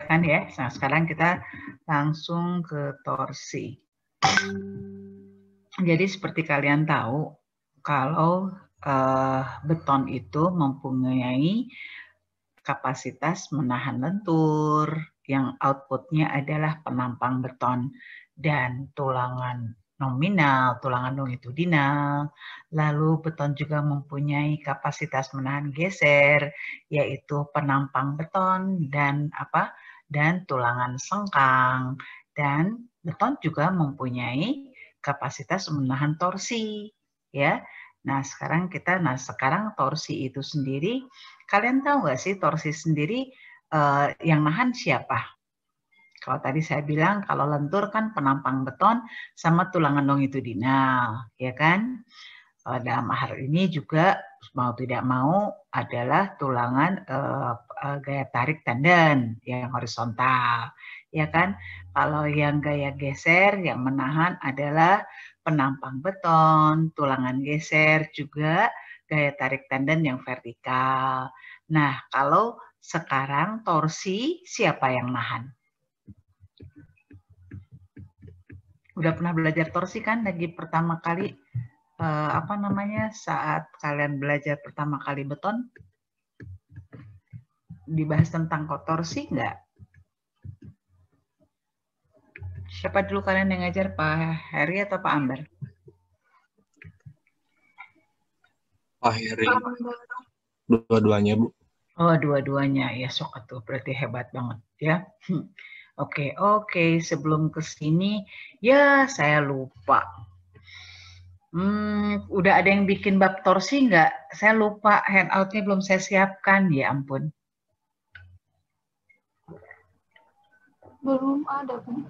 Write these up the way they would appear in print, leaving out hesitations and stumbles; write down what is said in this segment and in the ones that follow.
kan ya. Nah, sekarang kita langsung ke torsi. Jadi seperti kalian tahu, kalau beton itu mempunyai kapasitas menahan lentur, yang outputnya adalah penampang beton dan tulangan nominal, tulangan longitudinal. Lalu beton juga mempunyai kapasitas menahan geser, yaitu penampang beton dan tulangan sengkang. Dan beton juga mempunyai kapasitas menahan torsi, ya. Nah, sekarang torsi itu sendiri, kalian tahu nggak sih torsi sendiri yang nahan siapa? Kalau tadi saya bilang kalau lentur kan penampang beton sama tulangan longitudinal, ya kan? Dalam hal ini juga mau tidak mau adalah tulangan gaya tarik tendon yang horizontal, ya kan? Kalau yang gaya geser yang menahan adalah penampang beton, tulangan geser juga gaya tarik tendon yang vertikal. Nah, kalau sekarang torsi siapa yang nahan? Udah pernah belajar torsi kan lagi pertama kali saat kalian belajar pertama kali beton dibahas tentang torsi nggak? Siapa dulu kalian yang ngajar, Pak Heri atau Pak Amber? Pak Heri. Dua-duanya, Bu. Oh, dua-duanya. Ya, sok atuh, berarti hebat banget ya. Oke. Sebelum ke sini, ya saya lupa. Udah ada yang bikin bab torsi nggak? Saya lupa, handout-nya belum saya siapkan, ya ampun. Belum ada, Bu.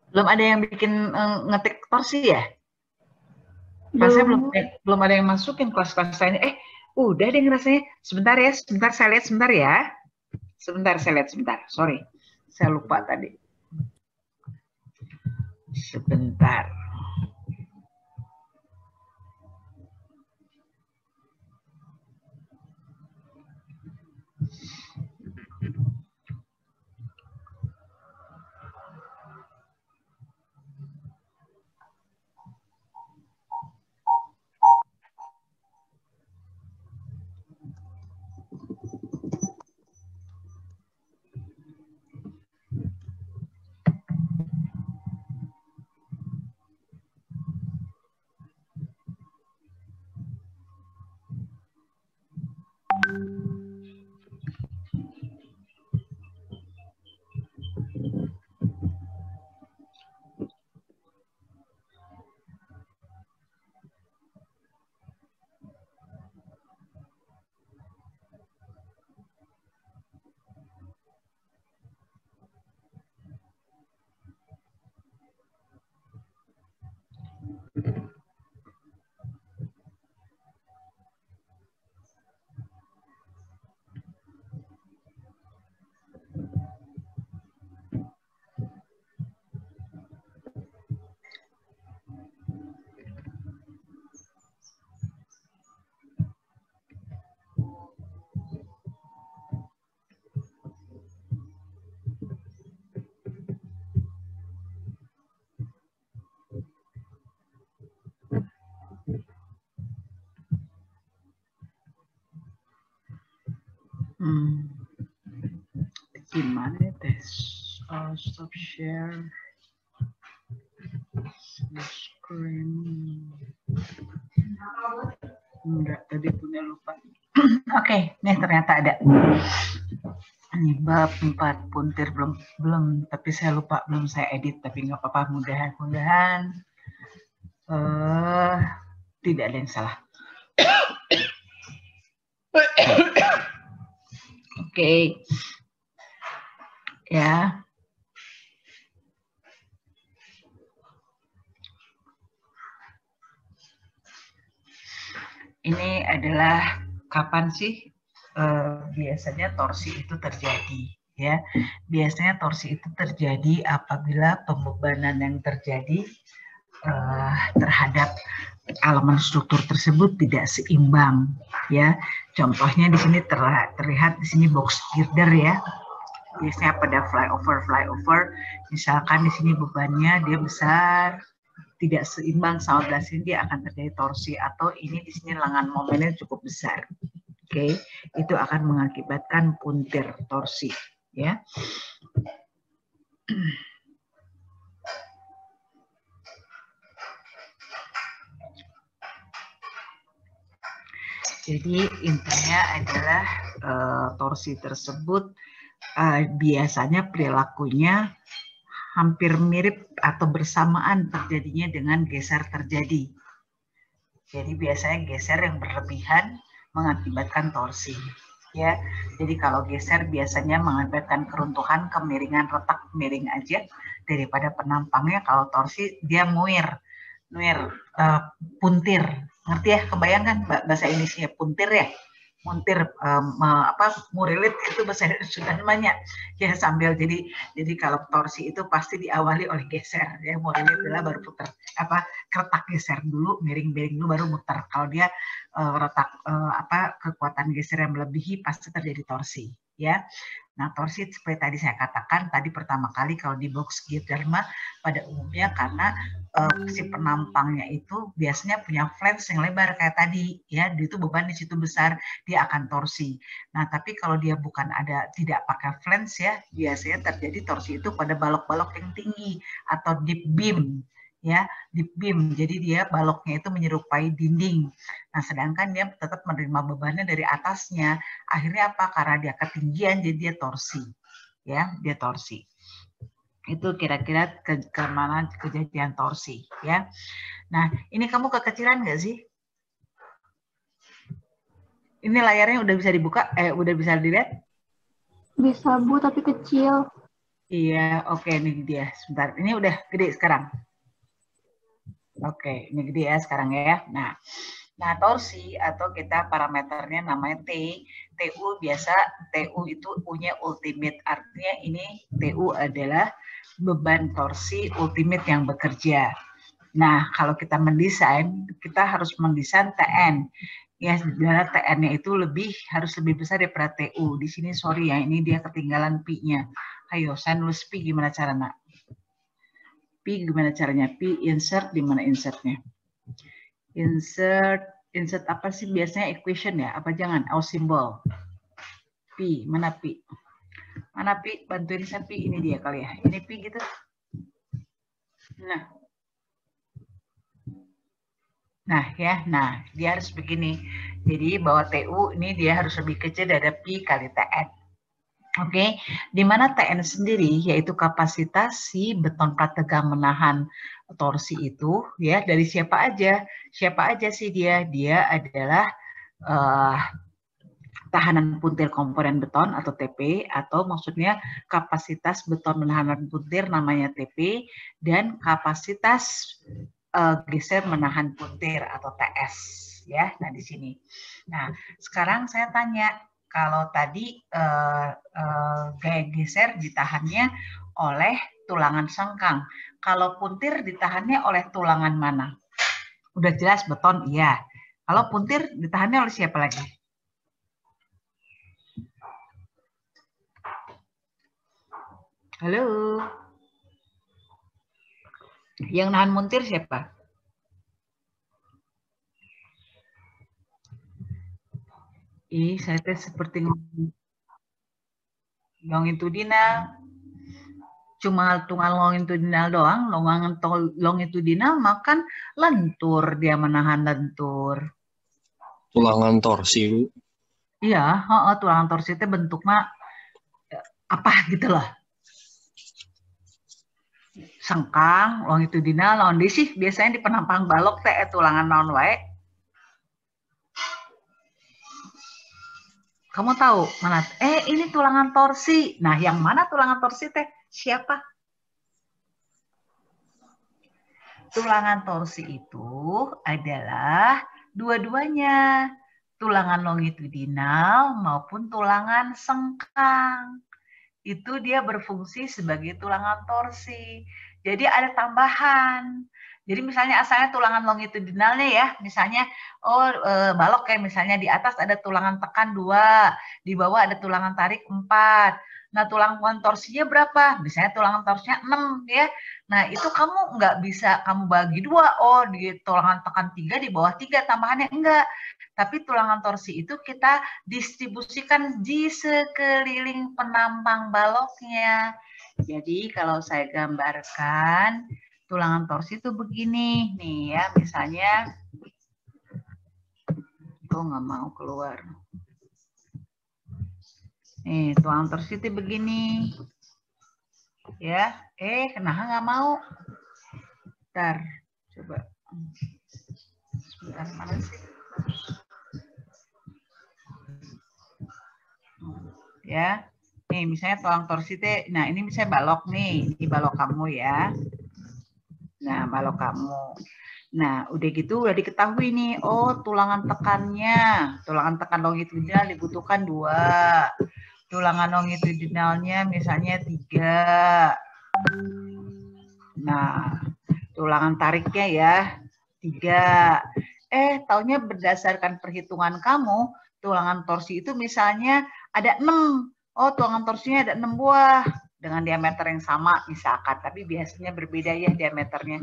Belum ada yang bikin ngetik torsi ya? Rasanya belum ada yang masukin kelas-kelas lainnya. Udah deh rasanya. Sebentar saya lihat sebentar ya. Sebentar. Sorry, saya lupa tadi. Sebentar. Gimana ya tes? Stop share screen. Enggak, tadi punya lupa. Oke, nih ternyata ada. Ini bab 4 puntir belum, tapi saya lupa, belum saya edit, tapi nggak apa-apa, mudah-mudahan tidak ada yang salah. Oke. Ya. Ini adalah kapan sih biasanya torsi itu terjadi, ya. Biasanya torsi itu terjadi apabila pembebanan yang terjadi terhadap elemen struktur tersebut tidak seimbang, ya. Contohnya di sini terlihat di sini box girder, ya. biasanya pada flyover, misalkan di sini bebannya dia besar, tidak seimbang sama belah sini, dia akan terjadi torsi, atau ini di sini lengan momennya cukup besar. Oke, itu akan mengakibatkan puntir torsi, ya. Jadi intinya adalah torsi tersebut biasanya perilakunya hampir mirip atau bersamaan terjadinya dengan geser terjadi. Jadi biasanya geser yang berlebihan mengakibatkan torsi. Ya, jadi kalau geser biasanya mengakibatkan keruntuhan, kemiringan, retak miring aja daripada penampangnya. Kalau torsi dia muir, puntir. Ngerti ya, kebayangkan bahasa Inggrisnya puntir ya? Muntir, murilit itu bahasa Indonesia namanya. Ya sambil jadi kalau torsi itu pasti diawali oleh geser ya, murilit adalah baru putar, keretak geser dulu, miring-miring dulu baru muter. Kalau dia retak kekuatan geser yang melebihi pasti terjadi torsi ya. Nah, torsi seperti tadi saya katakan tadi pertama kali kalau di box gear Dharma pada umumnya karena si penampangnya itu biasanya punya flange yang lebar kayak tadi ya, itu beban di situ besar, dia akan torsi. Nah, tapi kalau dia tidak pakai flange ya, biasanya terjadi torsi itu pada balok-balok yang tinggi atau deep beam ya, deep beam. Jadi dia baloknya itu menyerupai dinding. Nah, sedangkan dia tetap menerima bebannya dari atasnya. Akhirnya apa? Karena dia ketinggian jadi dia torsi. Ya, dia torsi. Itu kira-kira kemana kejadian torsi ya. Nah, ini kamu kekecilan nggak sih? Ini layarnya udah bisa dibuka? Udah bisa dilihat? Bisa, Bu, tapi kecil. Iya, oke, ini dia. Sebentar, ini udah gede sekarang. Oke, ini gede ya sekarang ya. Nah, torsi atau kita parameternya namanya T. TU biasa, TU itu U-nya ultimate. Artinya ini TU adalah beban torsi ultimate yang bekerja. Nah, kalau kita mendesain, kita harus mendesain TN. Ya, sebenarnya TN-nya itu harus lebih besar daripada TU. Di sini sorry ya, ini dia ketinggalan P-nya. Ayo, saya nulis P gimana caranya? P gimana caranya? P insert, di mana insertnya? Insert apa sih biasanya equation ya? Apa jangan? Symbol. P, mana P? Mana P? Bantuin saya P, ini dia kali ya. Ini P gitu. Nah ya, dia harus begini. Jadi bahwa TU ini dia harus lebih kecil dari P kali TN. Oke, di mana TN sendiri yaitu kapasitas si beton plat tegang menahan torsi itu ya, dari siapa aja sih dia adalah tahanan puntir komponen beton atau TP, atau maksudnya kapasitas beton menahan puntir namanya TP, dan kapasitas geser menahan puntir atau TS ya. Nah di sini. Nah sekarang saya tanya, kalau tadi gaya geser ditahannya oleh tulangan sengkang, kalau puntir ditahannya oleh tulangan mana? Udah jelas beton, iya. Kalau puntir ditahannya oleh siapa lagi? Halo? Yang nahan muntir siapa? Saya seperti longitudinal. Cuma tunggal longitudinal doang, longitudinal makan lentur, dia menahan lentur. Tulangan torsi, Bu. Iya, tulangan torsi itu bentuknya apa gitu loh. Sengkang, longitudinal, naon deui sih biasanya di penampang balok teh tulangan naon wae. Kamu tahu mana? Ini tulangan torsi. Nah, yang mana tulangan torsi teh? Siapa? Tulangan torsi itu adalah dua-duanya, tulangan longitudinal maupun tulangan sengkang. Itu dia berfungsi sebagai tulangan torsi. Jadi ada tambahan. Jadi misalnya asalnya tulangan longitudinalnya ya, misalnya balok kayak misalnya di atas ada tulangan tekan 2, di bawah ada tulangan tarik 4. Nah, tulangan torsinya berapa? Misalnya tulangan torsinya 6 ya. Nah, itu kamu nggak bisa kamu bagi 2. Oh, di tulangan tekan 3 di bawah 3 tambahannya enggak. Tapi tulangan torsi itu kita distribusikan di sekeliling penampang baloknya. Jadi kalau saya gambarkan tulangan torsi itu begini nih ya, misalnya kok nggak mau keluar. Nih, tulangan torsi itu begini. Ya, kenapa nggak mau? Bentar, coba. Sebentar, mana sih? Ya, nih misalnya tulang torsi itu, nah ini misalnya balok nih, ini balok kamu ya. Nah, balok kamu. Nah, udah gitu udah diketahui nih, oh tulangan tekannya, tulangan tekan longitudinal dibutuhkan 2. Tulangan longitudinalnya misalnya 3. Nah, tulangan tariknya ya 3. Taunya berdasarkan perhitungan kamu, tulangan torsi itu misalnya ada 6. Oh, tulangan torsinya ada 6 buah dengan diameter yang sama misalkan, tapi biasanya berbeda ya diameternya.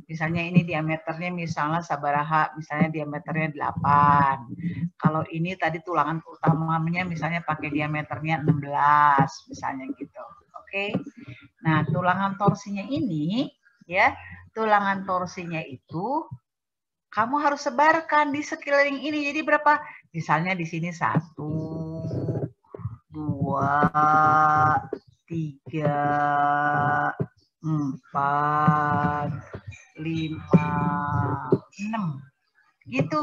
Misalnya ini diameternya misalnya sabaraha, misalnya diameternya 8. Kalau ini tadi tulangan utamanya misalnya pakai diameternya 16 misalnya gitu. Oke. Nah, tulangan torsinya ini ya, tulangan torsinya itu kamu harus sebarkan di sekeliling ini. Jadi berapa? Misalnya di sini 1, 2, 3, 4, 5, 6. Gitu.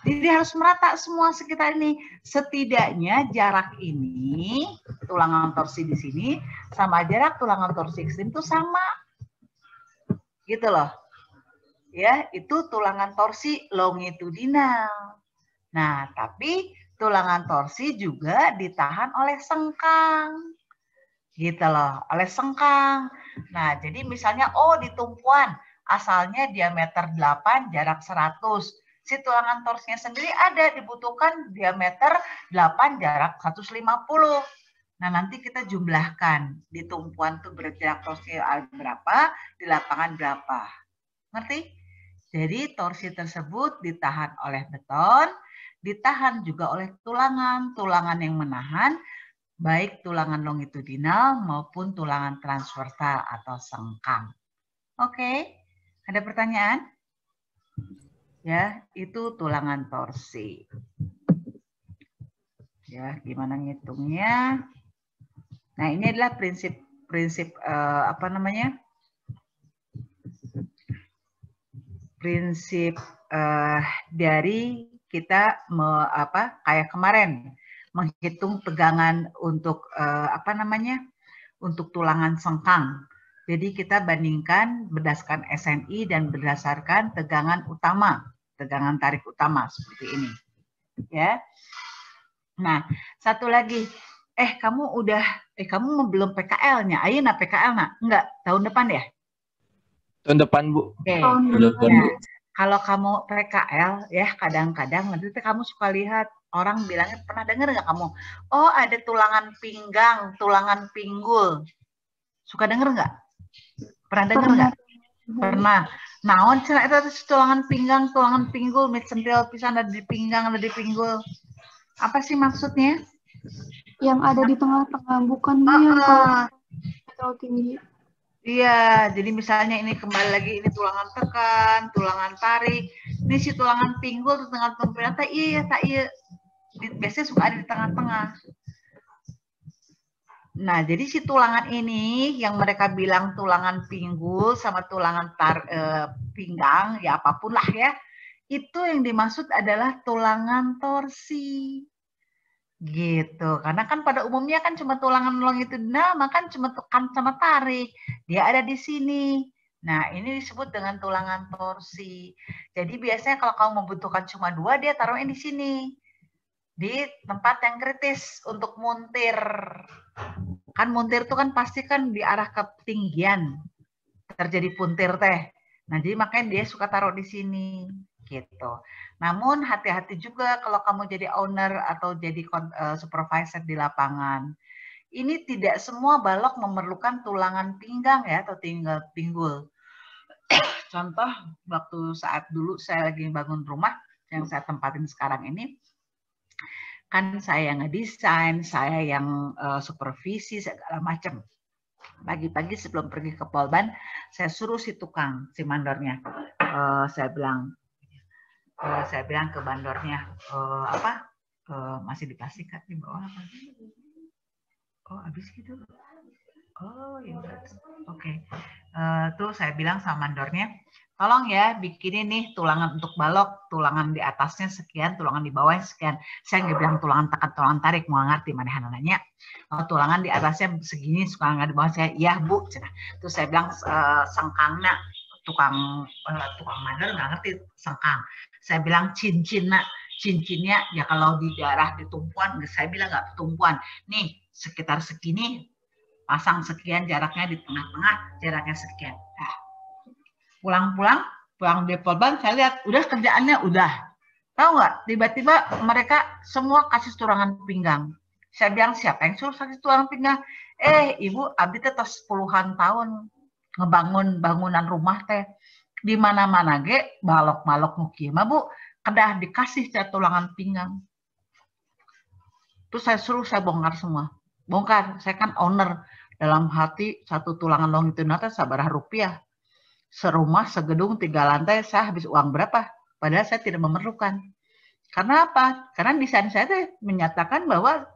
Jadi harus merata semua sekitar ini. Setidaknya jarak ini, tulangan torsi di sini, sama jarak tulangan torsi ekstrim itu sama. Gitu loh. Ya, itu tulangan torsi longitudinal. Nah, tapi tulangan torsi juga ditahan oleh sengkang. Gitu loh, oleh sengkang. Nah, jadi misalnya, oh di tumpuan, asalnya diameter 8, jarak 100. Si tulangan torsinya sendiri ada, dibutuhkan diameter 8, jarak 150. Nah, nanti kita jumlahkan. Di tumpuan tuh berjarak torsi berapa, di lapangan berapa. Ngerti? Jadi torsi tersebut ditahan oleh beton, ditahan juga oleh tulangan. Tulangan yang menahan, baik tulangan longitudinal maupun tulangan transversal atau sengkang. Oke, ada pertanyaan? Ya, itu tulangan torsi. Ya, gimana ngitungnya? Nah, ini adalah prinsip apa namanya? Prinsip dari kita kayak kemarin menghitung tegangan untuk apa namanya? Untuk tulangan sengkang. Jadi kita bandingkan berdasarkan SNI dan berdasarkan tegangan utama, tegangan tarik utama seperti ini. Ya. Nah, satu lagi. Kamu belum PKL-nya. Ayeuna PKL-na? Enggak, tahun depan ya? Tahun depan, Bu. Oke. Nah, kalau kamu PKL ya kadang-kadang nanti kamu suka lihat orang bilangnya, pernah dengar nggak kamu? Oh, ada tulangan pinggang, tulangan pinggul. Suka denger nggak? Pernah denger nggak? Pernah. Naon cenah itu tulangan pinggang, tulangan pinggul, mitsentil pisan ada di pinggang, ada di pinggul. Apa sih maksudnya? Yang ada di tengah-tengah, bukan yang kalau tinggi. Iya, jadi misalnya ini kembali lagi ini tulangan tekan, tulangan tarik. Ini si tulangan pinggul, tulangan pemberat, iya. Biasanya suka ada di tengah-tengah. Nah, jadi si tulangan ini yang mereka bilang tulangan pinggul sama tulangan pinggang, ya apapun lah ya, itu yang dimaksud adalah tulangan torsi. Gitu. Karena kan pada umumnya kan cuma tulangan longitudinal, maka cuma tekan sama tarik. Dia ada di sini. Nah, ini disebut dengan tulangan torsi. Jadi biasanya kalau kamu membutuhkan cuma 2, dia taruhnya di sini. Di tempat yang kritis untuk muntir. Kan muntir itu kan pasti kan di arah ketinggian terjadi puntir teh. Nah, jadi makanya dia suka taruh di sini gitu. Namun hati-hati juga kalau kamu jadi owner atau jadi supervisor di lapangan. ini tidak semua balok memerlukan tulangan pinggang ya atau tinggal pinggul. Contoh waktu saat dulu saya lagi bangun rumah yang saya tempatin sekarang ini, kan saya yang ngedesain, saya yang supervisi segala macam. Pagi-pagi sebelum pergi ke Polban, saya suruh si tukang, si mandornya, saya bilang ke mandornya, masih dikasih kan di bawah apa? Oh habis gitu. Oh ya udah. Oke. Tuh saya bilang sama mandornya, tolong ya bikinin nih tulangan untuk balok, tulangan di atasnya sekian, tulangan di bawahnya sekian. Saya nggak bilang tulangan tekan, tulangan tarik, mau ngerti mana nanya. Oh, tulangan di atasnya segini, tulangan di bawah saya, ya Bu. Terus saya bilang sengkangnya, tukang mandor nggak ngerti sengkang. Saya bilang cincinnya ya kalau di daerah di tumpuan, saya bilang nggak tumpuan. Nih sekitar segini, pasang sekian, jaraknya di tengah-tengah, jaraknya sekian. Nah, pulang di Polban, saya lihat udah kerjaannya udah. Tahu nggak? Tiba-tiba mereka semua kasih tulangan pinggang. Saya bilang siapa yang suruh kasih tulangan pinggang? Ibu, abdi teh tos puluhan tahun ngebangun bangunan rumah teh. Di mana-mana ge balok-balok mukieu mah Bu, kedah dikasih tulangan pinggang. Terus saya bongkar semua. Bongkar, saya kan owner. Dalam hati satu tulangan longitudinal teh sabaraha rupiah. Serumah, segedung, 3 lantai, saya habis uang berapa? Padahal saya tidak memerlukan. Karena apa? Karena desain saya menyatakan bahwa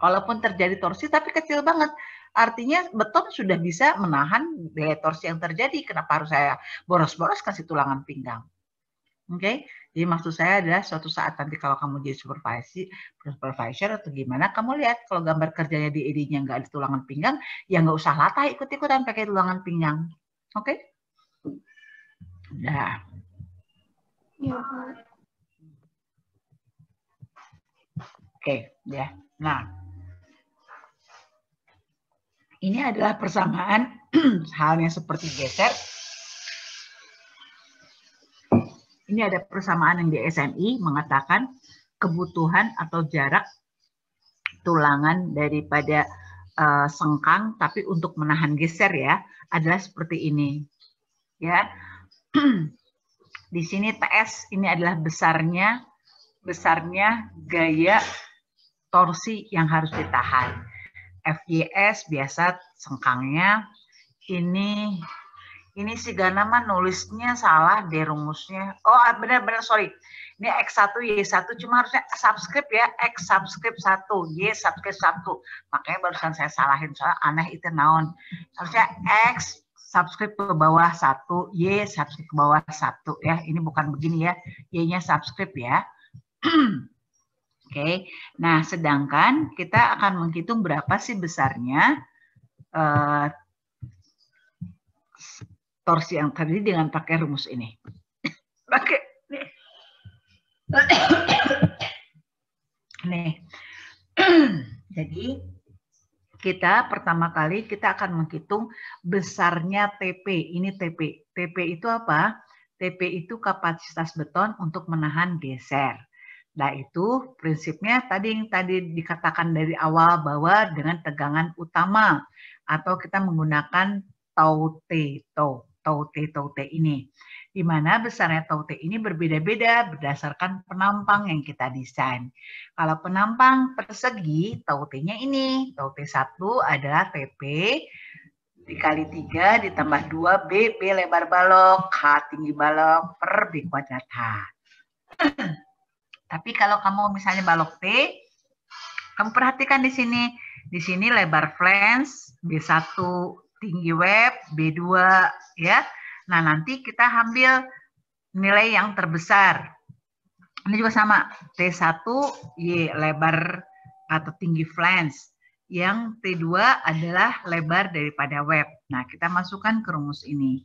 walaupun terjadi torsi tapi kecil banget. Artinya beton sudah bisa menahan daya torsi yang terjadi. Kenapa harus saya boros-boros kasih tulangan pinggang? Oke, jadi maksud saya adalah suatu saat nanti kalau kamu jadi supervisor atau gimana, kamu lihat kalau gambar kerjanya di ED-nya nggak ada tulangan pinggang, ya nggak usah latah ikut-ikutan pakai tulangan pinggang. Oke? Nah. Ya. Oke, ya. Nah, ini adalah persamaan halnya seperti geser. Ini ada persamaan yang di SNI mengatakan kebutuhan atau jarak tulangan daripada sengkang, tapi untuk menahan geser ya, adalah seperti ini. Ya, di sini TS ini adalah besarnya gaya torsi yang harus ditahan. FYS biasa sengkangnya ini si Gana mah nulisnya salah deh rumusnya. Oh benar-benar sorry. Ini X1 Y1 cuma harusnya subscript ya. X subscript 1, Y subscript 1. Makanya barusan saya salahin soalnya aneh itu naon. Harusnya X subscript ke bawah 1, Y subscript ke bawah 1 ya. Ini bukan begini ya. Y-nya subscript ya. Oke. Nah, sedangkan kita akan menghitung berapa sih besarnya torsi yang terjadi dengan pakai rumus ini. Pakai nih. Jadi kita pertama kali kita akan menghitung besarnya TP. Ini TP. TP itu apa? TP itu kapasitas beton untuk menahan geser. Nah itu prinsipnya tadi yang dikatakan dari awal bahwa dengan tegangan utama atau kita menggunakan tau T ini. Di mana besarnya tau T ini berbeda-beda berdasarkan penampang yang kita desain. Kalau penampang persegi, tau T-nya ini. Tau T1 adalah TP dikali 3 ditambah 2 B lebar balok, H tinggi balok per B kuadrat H. Tapi kalau kamu misalnya balok T, kamu perhatikan di sini. Di sini lebar flange, B1 tinggi web, B2 ya. Nah, nanti kita ambil nilai yang terbesar. Ini juga sama, T1 Y lebar atau tinggi flange. Yang T2 adalah lebar daripada web. Nah, kita masukkan ke rumus ini.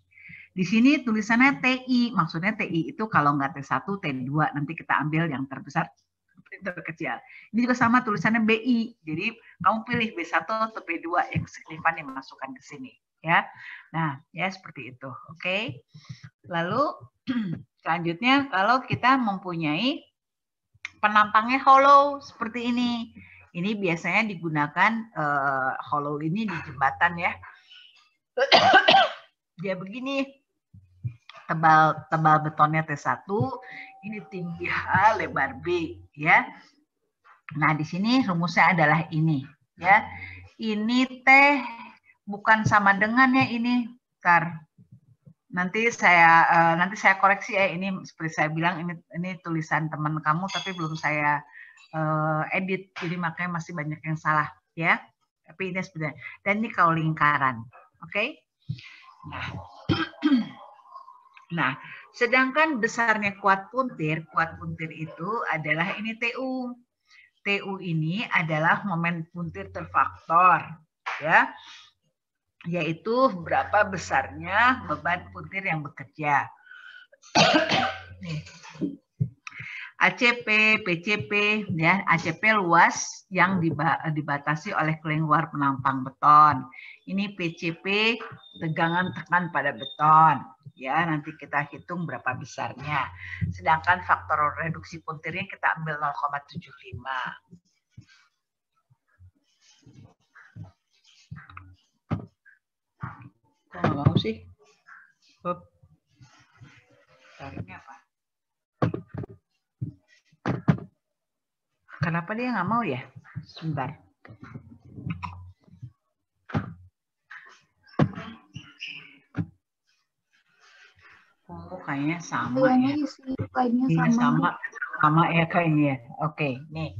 Di sini tulisannya TI, maksudnya TI itu kalau nggak T1, T2, nanti kita ambil yang terbesar, terkecil. Ini juga sama tulisannya BI, jadi kamu pilih B1 atau B2 yang signifikan dimasukkan ke sini. Ya, nah ya seperti itu, oke. Lalu selanjutnya kalau kita mempunyai penampangnya hollow seperti ini, Ini biasanya digunakan hollow ini di jembatan ya. Dia begini, tebal betonnya T1, ini tinggi H, lebar B ya. Nah, di sini rumusnya adalah ini ya. Ini T bukan sama dengan ya ini. Bentar. Nanti saya koreksi ya, ini seperti saya bilang ini tulisan teman kamu tapi belum saya edit, jadi makanya masih banyak yang salah ya. Tapi ini sebenarnya, dan ini kalau lingkaran, oke? Nah, sedangkan besarnya kuat puntir itu adalah ini TU. TU ini adalah momen puntir terfaktor ya, yaitu berapa besarnya beban puntir yang bekerja. Nih. ACP, PCP, ya, ACP luas yang dibatasi oleh keluar penampang beton. Ini PCP tegangan tekan pada beton, ya. Nanti kita hitung berapa besarnya. Sedangkan faktor reduksi puntirnya kita ambil 0,75. Kok nggak mau sih? Tariknya apa? Kenapa dia nggak mau ya? Sebentar. Oh, kayaknya sama ya. Iya, sama ya kayaknya. Oke, nih.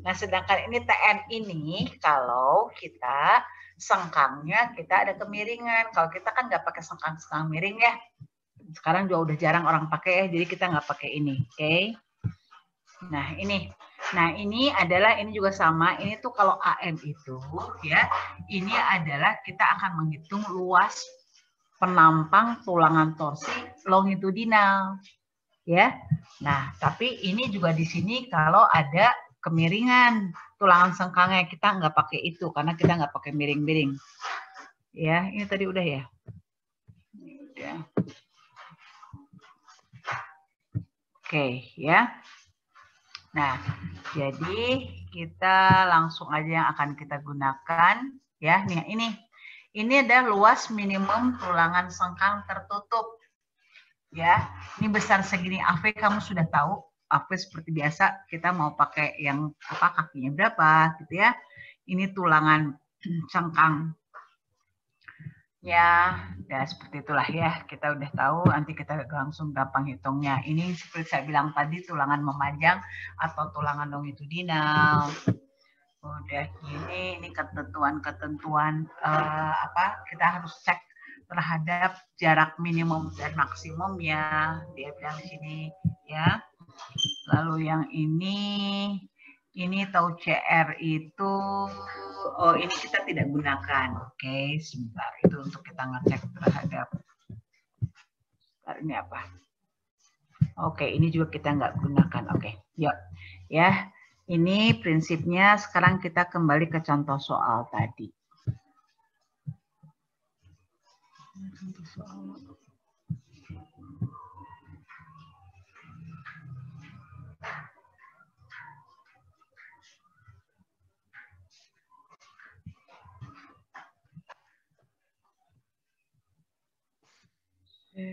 Nah, sedangkan ini TN ini kalau kita sengkangnya kita ada kemiringan. Kalau kita kan nggak pakai sengkang miring ya. Sekarang juga udah jarang orang pakai ya, jadi kita nggak pakai ini. Oke. Nah, ini adalah, ini juga sama, ini tuh kalau AM itu ya, ini adalah kita akan menghitung luas penampang tulangan torsi longitudinal ya. Nah, tapi ini juga di sini kalau ada kemiringan tulangan sengkangnya kita nggak pakai itu karena kita nggak pakai miring-miring. Ya, ini tadi udah ya. Udah. Oke, ya. Nah, jadi kita langsung aja yang akan kita gunakan ya. Nih, ini adalah luas minimum tulangan sengkang tertutup. Ya, ini besar segini AV kamu sudah tahu. AV seperti biasa kita mau pakai yang apa, kakinya berapa gitu ya. Ini tulangan sengkang. Ya seperti itulah ya, kita udah tahu, nanti kita langsung gampang hitungnya. Ini seperti saya bilang tadi, tulangan memanjang atau tulangan longitudinal. Udah gini, ini ketentuan kita harus cek terhadap jarak minimum dan maksimum ya, dia bilang di sini ya. Lalu yang ini tahu CR itu, oh ini kita tidak gunakan. Oke, sebentar, itu untuk kita ngecek terhadap, ini apa? Oke, ini juga kita nggak gunakan. Oke, yuk ya. Ini prinsipnya. Sekarang kita kembali ke contoh soal tadi. Contoh soal.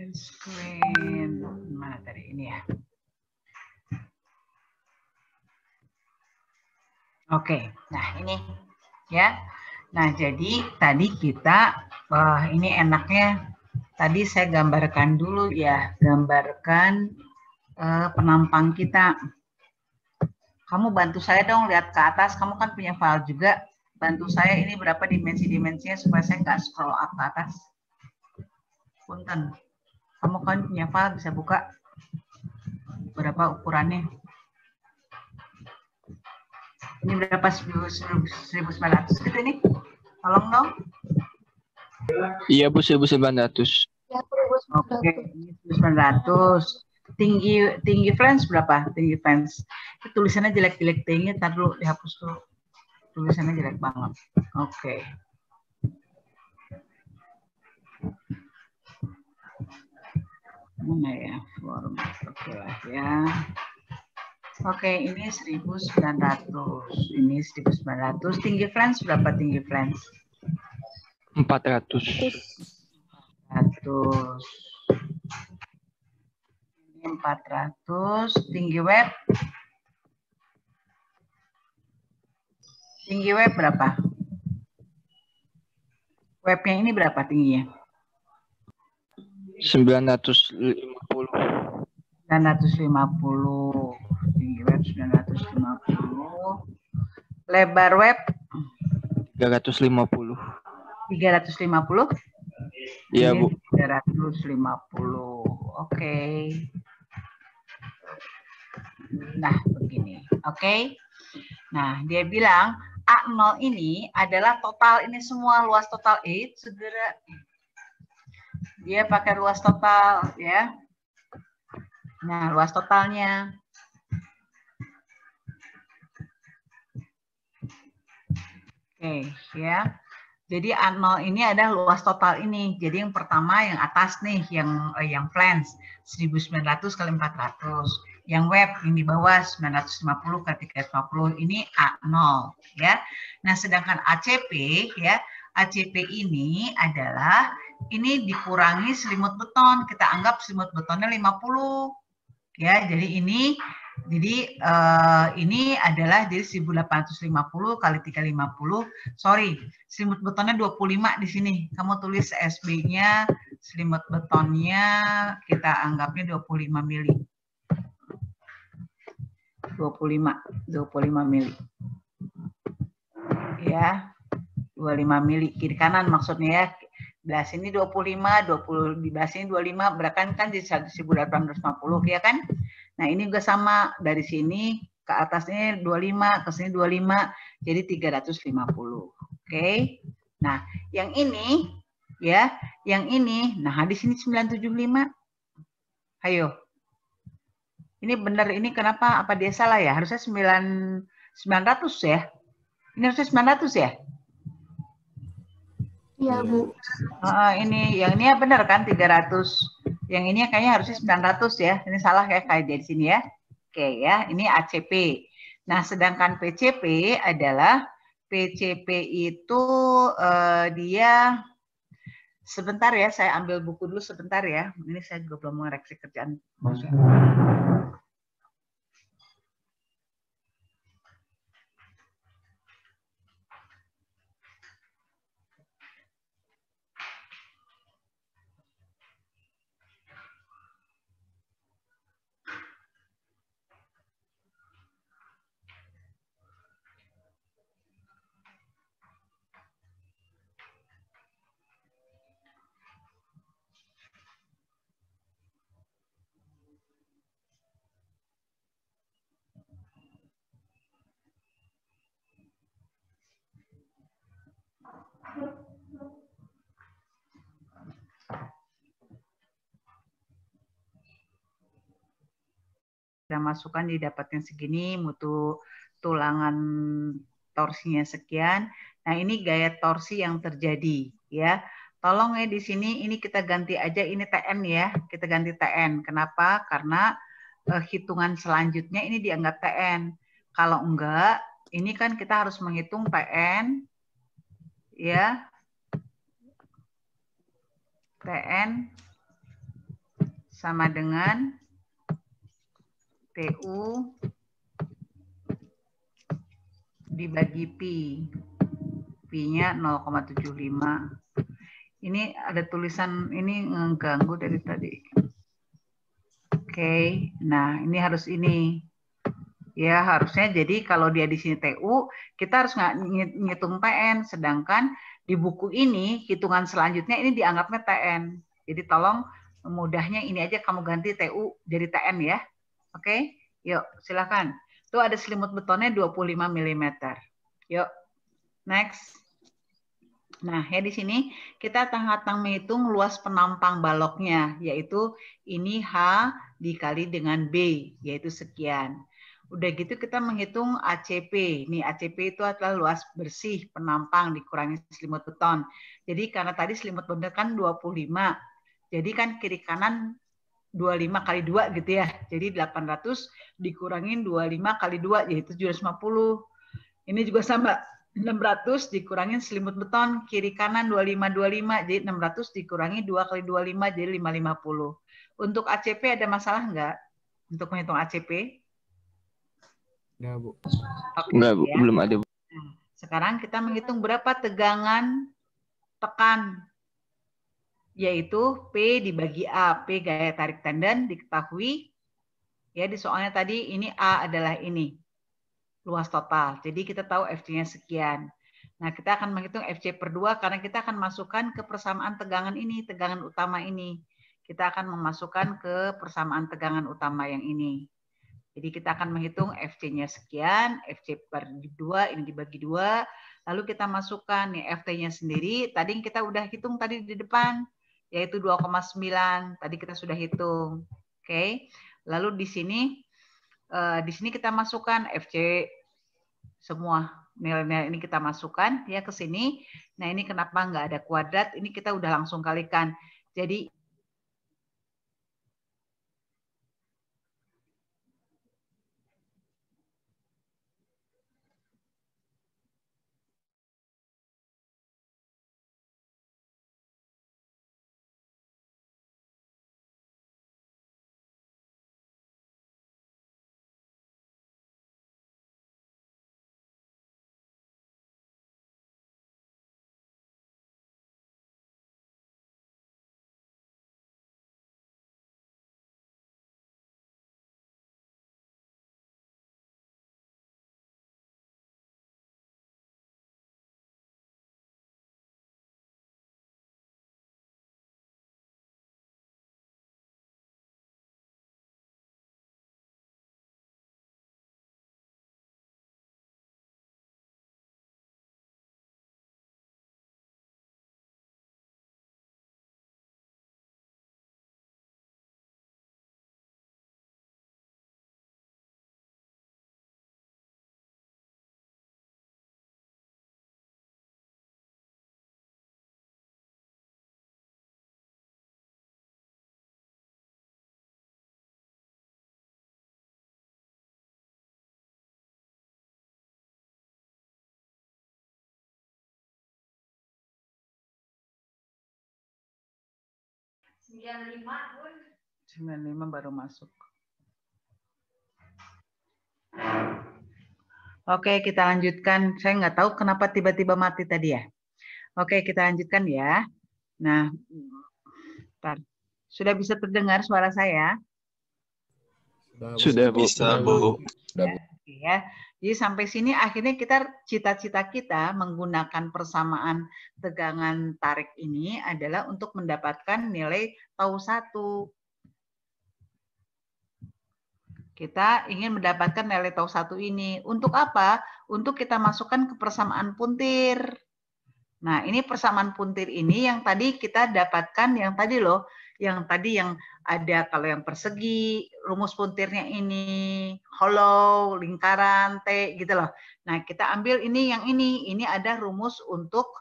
Screen mana tadi, ini ya. Oke, nah ini ya. Nah, jadi tadi kita ini enaknya tadi saya gambarkan dulu ya, gambarkan penampang kita. Kamu bantu saya dong, lihat ke atas, kamu kan punya file juga. Bantu saya ini berapa dimensi-dimensinya supaya saya nggak scroll up ke atas. Punten. Kamu kan punya file, bisa buka berapa ukurannya. Ini berapa, 1900 gitu ini? Tolong dong. Iya Bu, 1900. Oke, ini 1900. Tinggi flange berapa? Tinggi flange. Tulisannya jelek-jelek, tinggi, ntar dulu dihapus dulu. Tulisannya jelek banget. Oke. Mana ya format? Oke lah ya. Oke, ini 1900. Ini 1900. Tinggi flange berapa tinggi flange? 400. 400. Ini 400. Tinggi web? Tinggi web berapa? Webnya ini berapa tingginya? 950. 950. Tinggi web 950. Lebar web? 350. 350? Iya, Bu. 350. Oke. Nah, begini. Oke. Nah, dia bilang A0 ini adalah total ini semua, luas total 8, segera. Dia pakai luas total, ya. Nah, luas totalnya. Oke, ya. Jadi A0 ini adalah luas total ini. Jadi yang pertama yang atas nih, yang flange 1900 kali 400. Yang web yang di bawah 950 kali 350 ini A0, ya. Nah, sedangkan ACP ya, ACP ini adalah ini dikurangi selimut beton. Kita anggap selimut betonnya 50. Ya, jadi ini adalah jadi 1850 kali 350. Sorry, selimut betonnya 25 di sini. Kamu tulis SB-nya, selimut betonnya kita anggapnya 25 mili. 25 mili. Ya. 25 mili kiri kanan maksudnya ya. Belah sini 25, 20 di belah sini 25, berarti kan di 1850 ya kan? Nah, ini juga sama, dari sini ke atasnya 25, ke sini 25, jadi 350. Oke. Nah, yang ini ya, yang ini, nah di sini 975. Ayo. Ini benar, ini kenapa, apa dia salah ya? Harusnya 900 ya? Ini harusnya 900 ya? Iya, Bu. Ini, yang ini ya benar kan 300. Yang ini kayaknya harusnya 900 ya. Ini salah ya kayak di sini ya. Oke ya, ini ACP. Nah, sedangkan PCP adalah PCP itu dia sebentar ya, saya ambil buku dulu sebentar ya. Ini saya juga belum mengoreksi kerjaan. Masukan didapatkan segini, mutu tulangan torsinya sekian. Nah, ini gaya torsi yang terjadi ya. Tolong ya di sini ini kita ganti aja ini TN ya. Kita ganti TN. Kenapa? Karena hitungan selanjutnya ini dianggap TN. Kalau enggak, ini kan kita harus menghitung TN ya. TN sama dengan TU dibagi Pi. Pi-nya 0,75. Ini ada tulisan ini ngeganggu dari tadi. Oke, nah ini harus ini. Ya, harusnya jadi kalau dia di sini TU, kita harus ngitung TN. Sedangkan di buku ini, hitungan selanjutnya ini dianggapnya TN. Jadi tolong mudahnya ini aja kamu ganti TU jadi TN ya. Oke, yuk silakan. Tuh ada selimut betonnya 25 mm. Yuk, next. Nah, ya di sini kita tengah-tengah menghitung luas penampang baloknya, yaitu ini H dikali dengan B, yaitu sekian. Udah gitu kita menghitung ACP. Nih, ACP itu adalah luas bersih penampang dikurangi selimut beton. Jadi karena tadi selimut beton kan 25. Jadi kan kiri kanan 25 kali 2 gitu ya. Jadi 800 dikurangin 25 kali 2 yaitu 750. Ini juga sama. 600 dikurangin selimut beton kiri kanan 25 jadi 600 dikurangi 2 kali 25 jadi 550. Untuk ACP ada masalah nggak untuk menghitung ACP? Enggak, Bu. Oke, Enggak, Bu. ya. Belum ada, Bu. Nah, sekarang kita menghitung berapa tegangan tekan, yaitu P dibagi A. P gaya tarik tendon diketahui. Ya, di soalnya tadi ini A adalah ini. Luas total. Jadi kita tahu FC-nya sekian. Nah, kita akan menghitung FC per 2 karena kita akan masukkan ke persamaan tegangan ini, tegangan utama ini. Kita akan memasukkan ke persamaan tegangan utama yang ini. Jadi kita akan menghitung FC-nya sekian, FC per 2 ini dibagi 2, lalu kita masukkan nih FT-nya sendiri. Tadi kita udah hitung tadi di depan, yaitu 2,9. Tadi kita sudah hitung. Oke. Lalu di sini kita masukkan FC semua nilai-nilai ini kita masukkan ya ke sini. Nah, ini kenapa nggak ada kuadrat? Ini kita udah langsung kalikan. Jadi sembilan lima baru masuk. Oke, kita lanjutkan. Saya nggak tahu kenapa tiba-tiba mati tadi ya. Oke, kita lanjutkan ya. Nah, bentar. Sudah bisa terdengar suara saya? Sudah, Bu. Bisa, Bu. Ya. Jadi sampai sini akhirnya cita-cita kita menggunakan persamaan tegangan tarik ini adalah untuk mendapatkan nilai tau 1. Kita ingin mendapatkan nilai tau 1 ini. Untuk apa? Untuk kita masukkan ke persamaan puntir. Nah, ini persamaan puntir ini yang tadi kita dapatkan, yang tadi loh, yang tadi yang ada kalau yang persegi, rumus puntirnya ini, hollow, lingkaran, T, gitu loh. Nah, kita ambil ini yang ini ada rumus untuk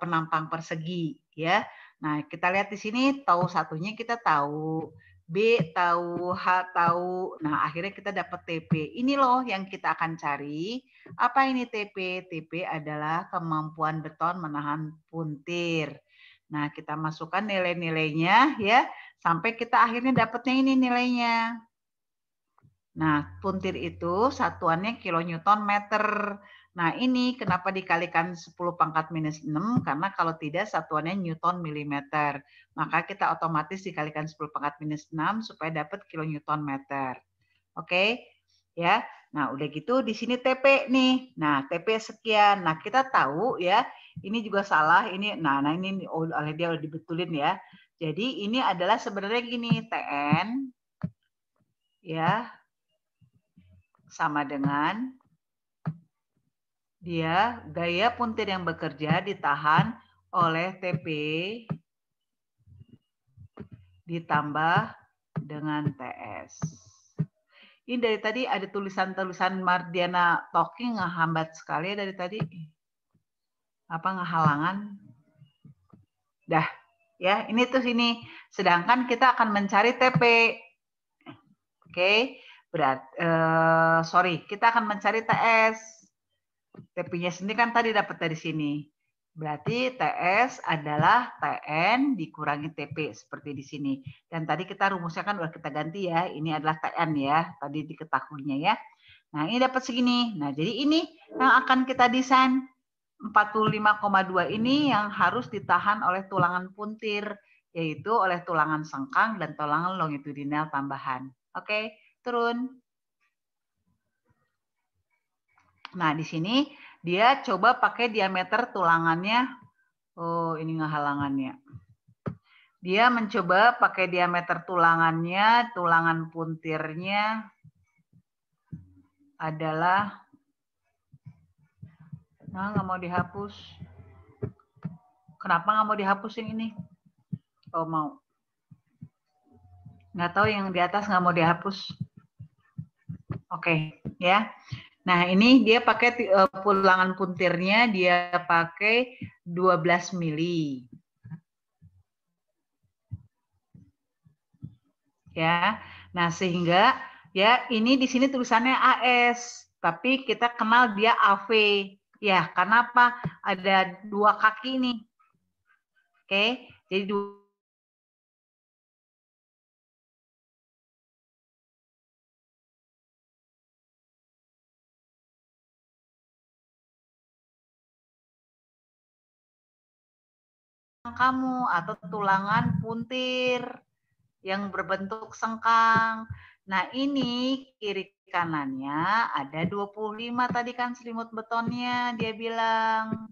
penampang persegi, ya. Nah, kita lihat di sini tau 1-nya kita tahu. B tahu, H tahu. Nah, akhirnya kita dapat TP. Ini loh yang kita akan cari. Apa ini TP? TP adalah kemampuan beton menahan puntir. Nah, kita masukkan nilai-nilainya ya, sampai kita akhirnya dapatnya ini nilainya. Nah, puntir itu satuannya kilonewton meter. Nah, ini kenapa dikalikan 10 pangkat minus 6? Karena kalau tidak satuannya newton milimeter. Maka kita otomatis dikalikan 10 pangkat minus 6 supaya dapat kilonewton meter. Oke? Ya. Nah, udah gitu di sini TP nih. Nah, TP sekian. Nah, kita tahu ya, ini juga salah. Ini ini oleh dia udah dibetulin ya. Jadi ini adalah sebenarnya gini, TN ya sama dengan dia gaya puntir yang bekerja ditahan oleh TP ditambah dengan TS. Ini dari tadi ada tulisan-tulisan Mardiana Talking ngehambat sekali ya dari tadi. Apa ngehalangan? Dah, ya ini tuh sini Sedangkan kita akan mencari TP. Oke, kita akan mencari TS. TP-nya sendiri kan tadi dapat dari sini. Berarti TS adalah TN dikurangi TP seperti di sini. Dan tadi kita rumusnya kan udah kita ganti ya. Ini adalah TN ya. Tadi diketahuinya ya. Nah, ini dapat segini. Nah, jadi ini yang akan kita desain 45,2 ini yang harus ditahan oleh tulangan puntir, yaitu oleh tulangan sengkang dan tulangan longitudinal tambahan. Oke, turun. Nah, di sini dia coba pakai diameter tulangannya. Oh, ini ngehalangannya. Dia mencoba pakai diameter tulangannya, tulangan puntirnya adalah, nah nggak mau dihapus. Kenapa nggak mau dihapus yang ini? Oh mau. Nggak tahu yang di atas nggak mau dihapus. Oke, ya. Nah ini dia pakai tulangan puntirnya, dia pakai 12 mili. Ya, nah sehingga ya ini di sini tulisannya AS, tapi kita kenal dia AV. Ya, karena apa? Ada dua kaki nih. Oke, jadi kamu atau tulangan puntir yang berbentuk sengkang. Nah, ini kiri kanannya ada 25 tadi kan selimut betonnya dia bilang.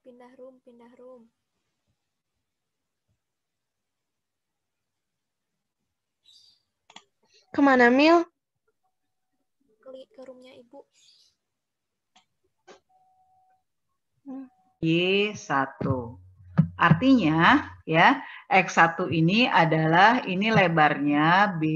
Pindah room. Kemana, Mil? Ke roomnya Ibu. Y1. Artinya, ya, X1 ini adalah, ini lebarnya B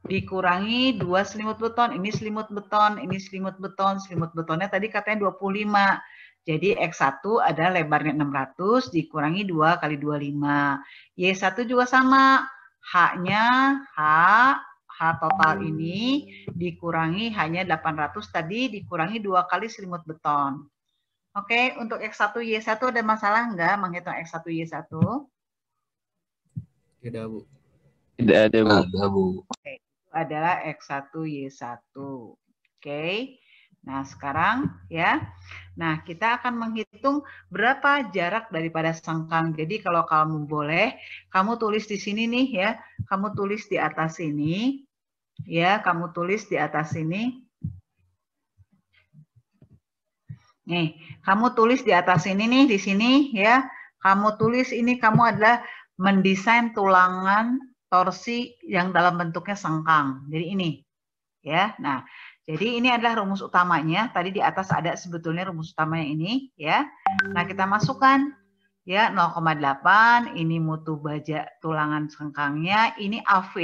dikurangi 2 selimut beton. Ini selimut beton, ini selimut beton. Selimut betonnya tadi katanya 25. Jadi X1 adalah lebarnya 600 dikurangi 2 kali 25. Y1 juga sama. H-nya, H total ini dikurangi hanya 800 tadi dikurangi 2 kali selimut beton. Oke, untuk X1, Y1 ada masalah nggak menghitung X1, Y1? Tidak, Bu. Tidak ada, Bu. Oke, itu adalah X1, Y1. Oke. Nah, sekarang ya. Nah, kita akan menghitung berapa jarak daripada sengkang. Jadi kalau kamu boleh, kamu tulis di sini nih ya. Kamu tulis di atas sini. Ya, kamu tulis di atas sini. Nih, kamu tulis di atas ini nih, di sini ya. Kamu tulis ini kamu adalah mendesain tulangan torsi yang dalam bentuknya sengkang. Jadi ini ya. Nah, jadi ini adalah rumus utamanya. Tadi di atas ada sebetulnya rumus utamanya ini ya. Nah, kita masukkan ya 0,8 ini mutu baja tulangan sengkangnya, ini AV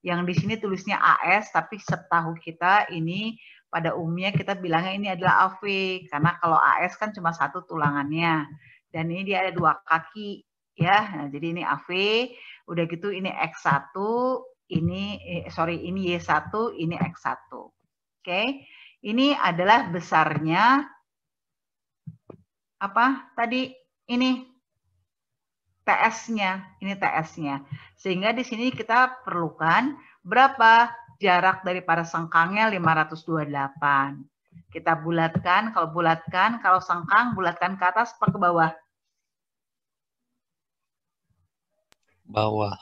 yang di sini tulisnya AS tapi setahu kita ini pada umumnya kita bilangnya ini adalah AV karena kalau AS kan cuma satu tulangannya dan ini dia ada dua kaki ya. Nah, jadi ini AV, udah gitu ini X1, ini ini Y1, ini X1. Oke. Ini adalah besarnya apa tadi? Ini TS-nya, ini TS-nya. Sehingga di sini kita perlukan berapa jarak daripada sengkangnya 528. Kita bulatkan, kalau sengkang bulatkan ke atas atau ke bawah? Bawah.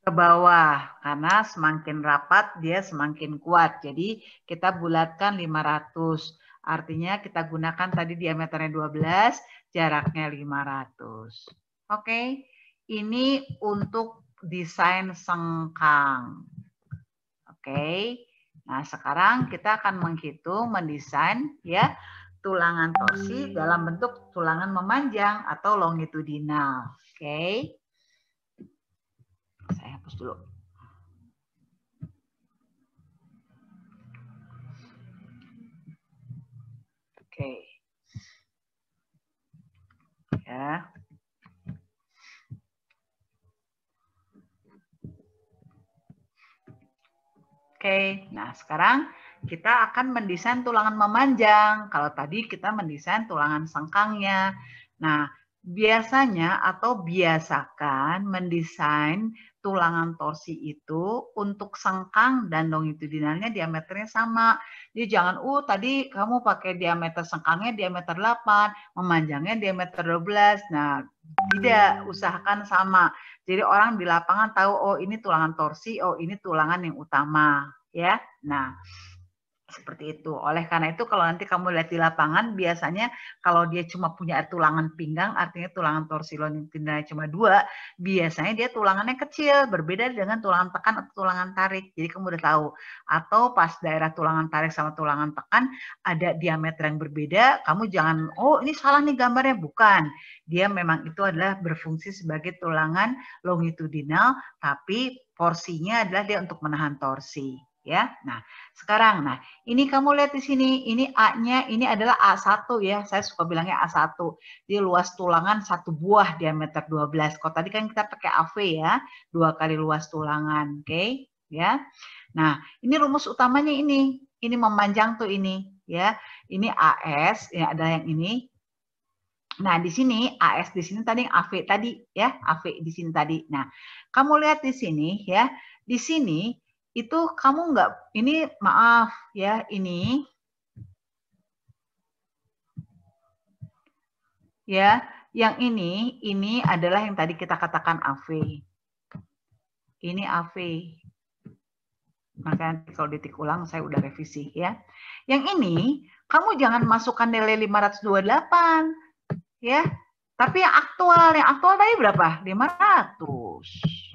Ke bawah, karena semakin rapat dia semakin kuat. Jadi kita bulatkan 500. Artinya kita gunakan tadi diameternya 12, jaraknya 500. Oke, ini untuk desain sengkang. Oke, nah sekarang kita akan menghitung, mendesain ya tulangan torsi dalam bentuk tulangan memanjang atau longitudinal. Oke, saya hapus dulu. Oke, ya. Oke, nah sekarang kita akan mendesain tulangan memanjang. Kalau tadi kita mendesain tulangan sengkangnya. Nah, biasanya atau biasakan mendesain tulangan torsi itu untuk sengkang dan longitudinalnya diameternya sama. Jadi jangan, tadi kamu pakai diameter sengkangnya diameter 8, memanjangnya diameter 12. Nah, tidak, usahakan sama. Jadi orang di lapangan tahu, oh ini tulangan torsi, oh ini tulangan yang utama. Ya, nah seperti itu. Oleh karena itu kalau nanti kamu lihat di lapangan, biasanya kalau dia cuma punya tulangan pinggang, artinya tulangan torsi longitudinalnya cuma 2, biasanya dia tulangannya kecil, berbeda dengan tulangan tekan atau tulangan tarik. Jadi kamu udah tahu. Atau pas daerah tulangan tarik sama tulangan tekan ada diameter yang berbeda, kamu jangan, oh ini salah nih gambarnya. Bukan. Dia memang itu adalah berfungsi sebagai tulangan longitudinal, tapi porsinya adalah dia untuk menahan torsi. Ya, nah sekarang, ini kamu lihat di sini, ini A-nya, ini adalah A1 ya, saya suka bilangnya A1. Jadi luas tulangan 1 buah diameter 12. Kalau tadi kan kita pakai AV ya, 2 kali luas tulangan, oke? Ya. Nah, ini rumus utamanya ini memanjang tuh ini, ya. Ini AS, ya ada yang ini. Nah, di sini AS di sini tadi AV tadi ya, AV di sini tadi. Nah, kamu lihat di sini ya, di sini itu kamu nggak, ini maaf ya, ini ya, yang ini adalah yang tadi kita katakan AV. Ini AV. Maka kalau ditik ulang saya udah revisi ya. Yang ini kamu jangan masukkan nilai 528 ya. Tapi yang aktual tadi berapa? 500.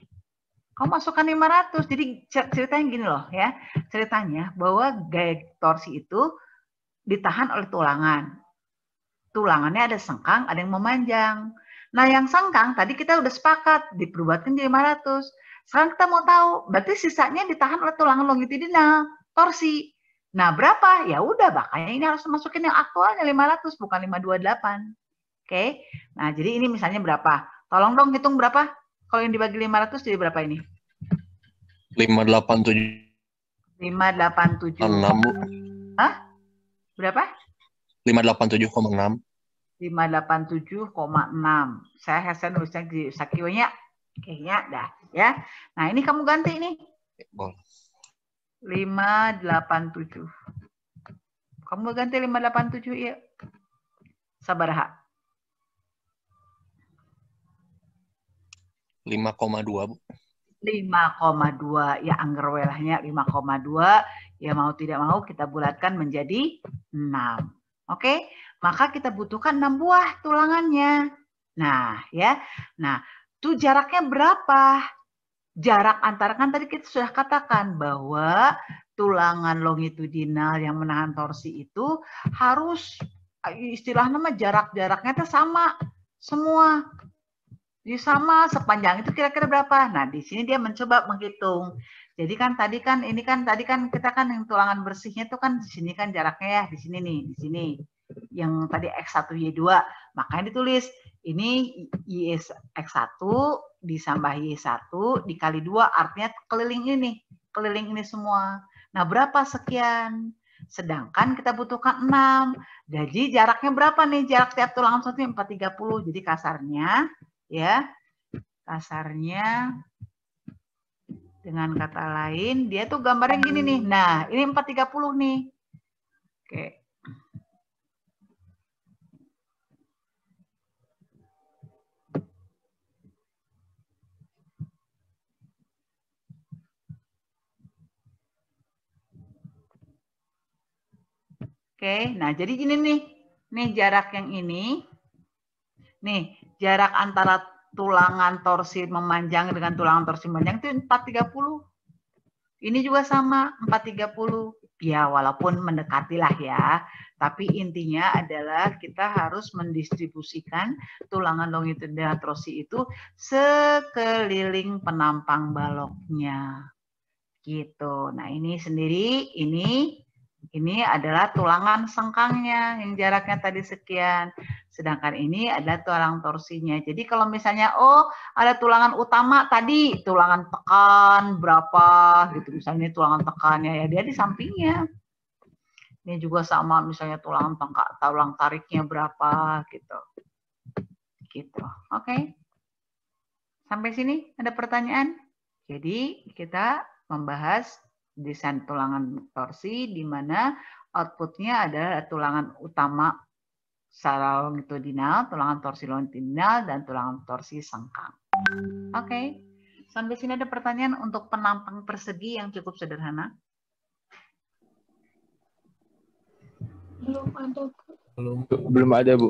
Kamu masukkan 500. Jadi ceritanya gini loh ya. Ceritanya bahwa gaya torsi itu ditahan oleh tulangan. Tulangannya ada sengkang, ada yang memanjang. Nah, yang sengkang tadi kita udah sepakat diperbuatkan jadi 500. Sekarang kita mau tahu, berarti sisanya ditahan oleh tulangan longitudinal, torsi. Nah, berapa? Ya udah, makanya ini harus masukin yang aktualnya 500 bukan 528. Oke. Nah, jadi ini misalnya berapa? Tolong dong hitung berapa? Kalau yang dibagi 500 jadi berapa ini? 587. 587. 6, Bu. Hah? Berapa? 587,6. 587,6. Saya nulisnya di Sakionya. Kayaknya dah ya. Nah, ini kamu ganti ini. Boleh. 587. Kamu ganti 587 ya. Sabaraha? 5,2, Bu. 5,2 ya angger welahnya 5,2 ya mau tidak mau kita bulatkan menjadi 6. Oke, maka kita butuhkan 6 buah tulangannya. Nah, ya. Nah, tuh jaraknya berapa? Jarak antara, kan tadi kita sudah katakan bahwa tulangan longitudinal yang menahan torsi itu harus istilahnya mah jarak-jaraknya itu sama semua. Jadi sama sepanjang itu kira-kira berapa? Nah, di sini dia mencoba menghitung. Jadi kan tadi kan kita kan yang tulangan bersihnya itu kan di sini kan jaraknya ya di sini nih, di sini. Yang tadi X1 Y2, makanya ditulis ini X1 ditambah Y1 dikali 2 artinya keliling ini semua. Nah, berapa sekian? Sedangkan kita butuhkan 6. Jadi jaraknya berapa nih? Jarak tiap tulangan satu 430. Jadi kasarnya ya, kasarnya dengan kata lain dia tuh gambarnya gini nih. Nah, ini 430 nih. Oke. Oke, nah jadi gini nih jarak yang ini, nih jarak antara tulangan torsi memanjang dengan tulangan torsi memanjang itu 430. Ini juga sama 430. Ya walaupun mendekatilah ya, tapi intinya adalah kita harus mendistribusikan tulangan longitudinal torsi itu sekeliling penampang baloknya. Gitu. Nah ini sendiri, ini adalah tulangan sengkangnya yang jaraknya tadi sekian. Sedangkan ini adalah tulang torsinya. Jadi kalau misalnya ada tulangan utama tadi, tulangan tekan berapa gitu. Misalnya ini tulangan tekannya ya dia di sampingnya. Ini juga sama misalnya tulang tariknya berapa gitu. Gitu. Oke. Sampai sini ada pertanyaan? Jadi kita membahas desain tulangan torsi di mana outputnya adalah tulangan utama secara longitudinal, tulangan torsi longitudinal, dan tulangan torsi sengkang. Oke, sampai sini ada pertanyaan untuk penampang persegi yang cukup sederhana? Belum ada, Bu. Belum ada, Bu.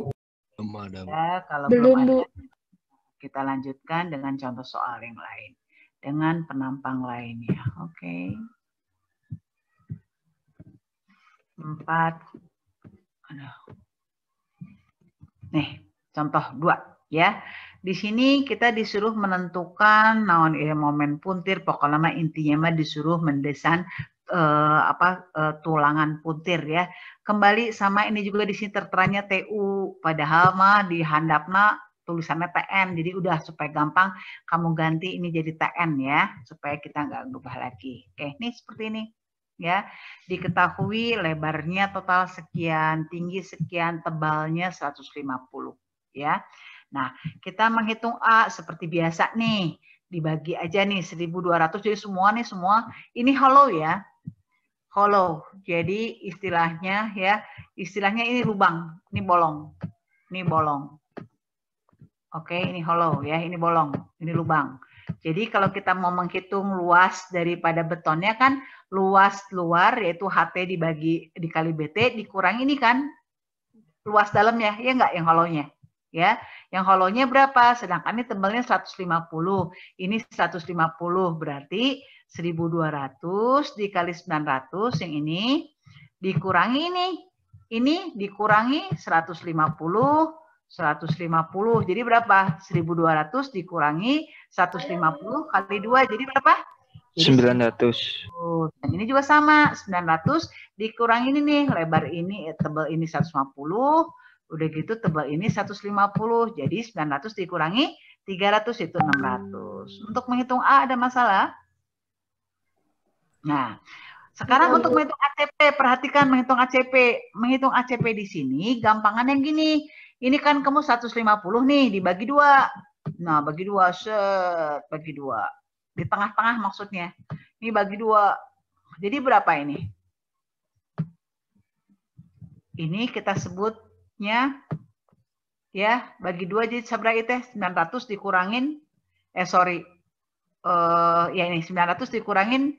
Belum ada, Bu. Ya, kalau Belum, belum Bu. ada, kita lanjutkan dengan contoh soal yang lain. Dengan penampang lainnya. Oke. 4. Nih, contoh 2 ya. Di sini kita disuruh menentukan naon momen puntir, pokoknya mah intinya mah disuruh mendesain tulangan puntir ya. Kembali sama ini juga di sini terteranya TU, padahal mah di handapna tulisannya TN. Jadi udah supaya gampang kamu ganti ini jadi TN ya, supaya kita nggak berubah lagi. Oke, ini seperti ini. Ya, diketahui lebarnya total sekian, tinggi sekian, tebalnya 150 ya. Nah, kita menghitung A seperti biasa nih. Dibagi aja nih 1200 jadi semua ini hollow ya. Hollow. Jadi istilahnya ini lubang, ini bolong. Ini bolong. Oke, ini hollow ya, ini bolong, ini lubang. Jadi kalau kita mau menghitung luas daripada betonnya kan luas luar yaitu HT dikali BT dikurangi ini kan luas dalamnya ya enggak yang hollownya ya. Yang hollownya berapa? Sedangkan ini tebalnya 150. Ini 150 berarti 1200 dikali 900 yang ini dikurangi ini. Ini dikurangi 150 jadi berapa? 1200 dikurangi 150 kali 2 jadi berapa? Jadi 900. Dan ini juga sama, 900 dikurangi ini nih, lebar ini tebal ini 150, udah gitu tebal ini 150. Jadi 900 dikurangi 300 itu 600. Untuk menghitung A ada masalah? Nah, sekarang untuk menghitung ACP, perhatikan menghitung ACP. Menghitung ACP di sini gampangan yang gini. Ini kan kamu 150 nih dibagi 2. Nah, bagi 2, bagi 2. Di tengah-tengah maksudnya. Ini bagi 2. Jadi berapa ini? Ini kita sebutnya ya, bagi 2 jadi seberapa itu? 900 dikurangin ya ini 900 dikurangin,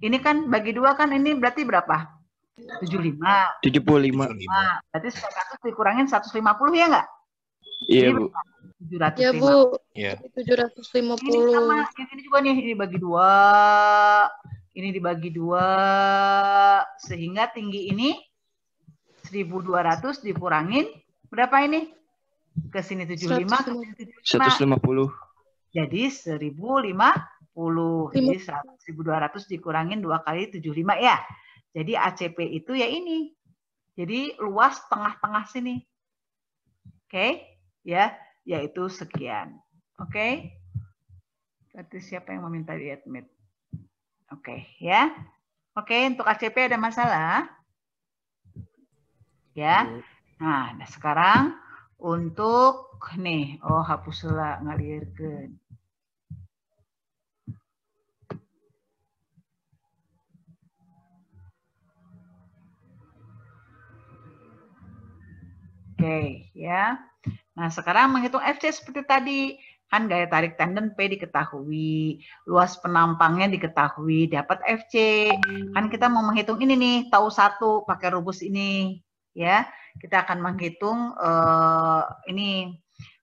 ini kan bagi 2 kan ini berarti berapa? 75. 75. Berarti 900 dikurangin 150 ya nggak? Iya, Jadi Bu. 750. Ya, Bu. Iya. 750. Ini sama, yang ini juga nih, ini dibagi 2. Ini dibagi 2. Sehingga tinggi ini 1200 dikurangin berapa ini? Ke sini 75, ke sini 75. 150. Jadi 1050. Jadi 1200 dikurangin 2 kali 75 ya. Jadi ACP itu ya ini. Jadi luas tengah-tengah sini. Oke, ya, yaitu sekian. Oke. Berarti siapa yang meminta di admit? Oke, ya. Oke, untuk ACP ada masalah? Ya. Nah, sekarang untuk nih, hapuslah ngalirkeun. Oke, ya. Nah, sekarang menghitung FC seperti tadi. Kan gaya tarik tandem P diketahui, luas penampangnya diketahui, dapat FC. Kan kita mau menghitung ini nih, tahu 1 pakai rumus ini, ya. Kita akan menghitung ini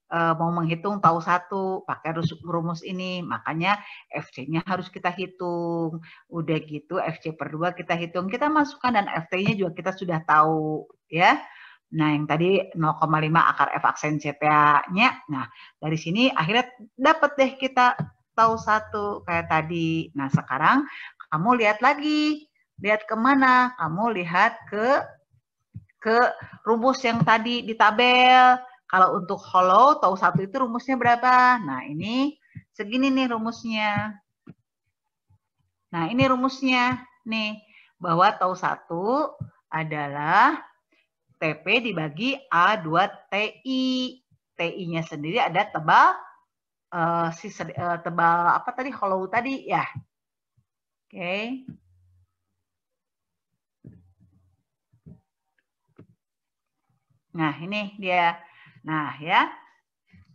mau menghitung tahu 1 pakai rumus ini, makanya FC-nya harus kita hitung. Udah gitu FC per 2 kita hitung, kita masukkan dan FT-nya juga kita sudah tahu, ya. Nah, yang tadi 0,5 akar F aksen CPA-nya. Nah, dari sini akhirnya dapat deh kita tahu 1 kayak tadi. Nah, sekarang kamu lihat lagi. Lihat kemana? Kamu lihat ke rumus yang tadi di tabel. Kalau untuk hollow, tahu 1 itu rumusnya berapa? Nah, ini segini nih rumusnya. Nah, ini rumusnya nih. Bahwa tahu 1 adalah TP dibagi A2TI. TI-nya sendiri ada tebal tebal apa tadi? Hollow tadi ya. Oke. Nah, ini dia. Nah, ya.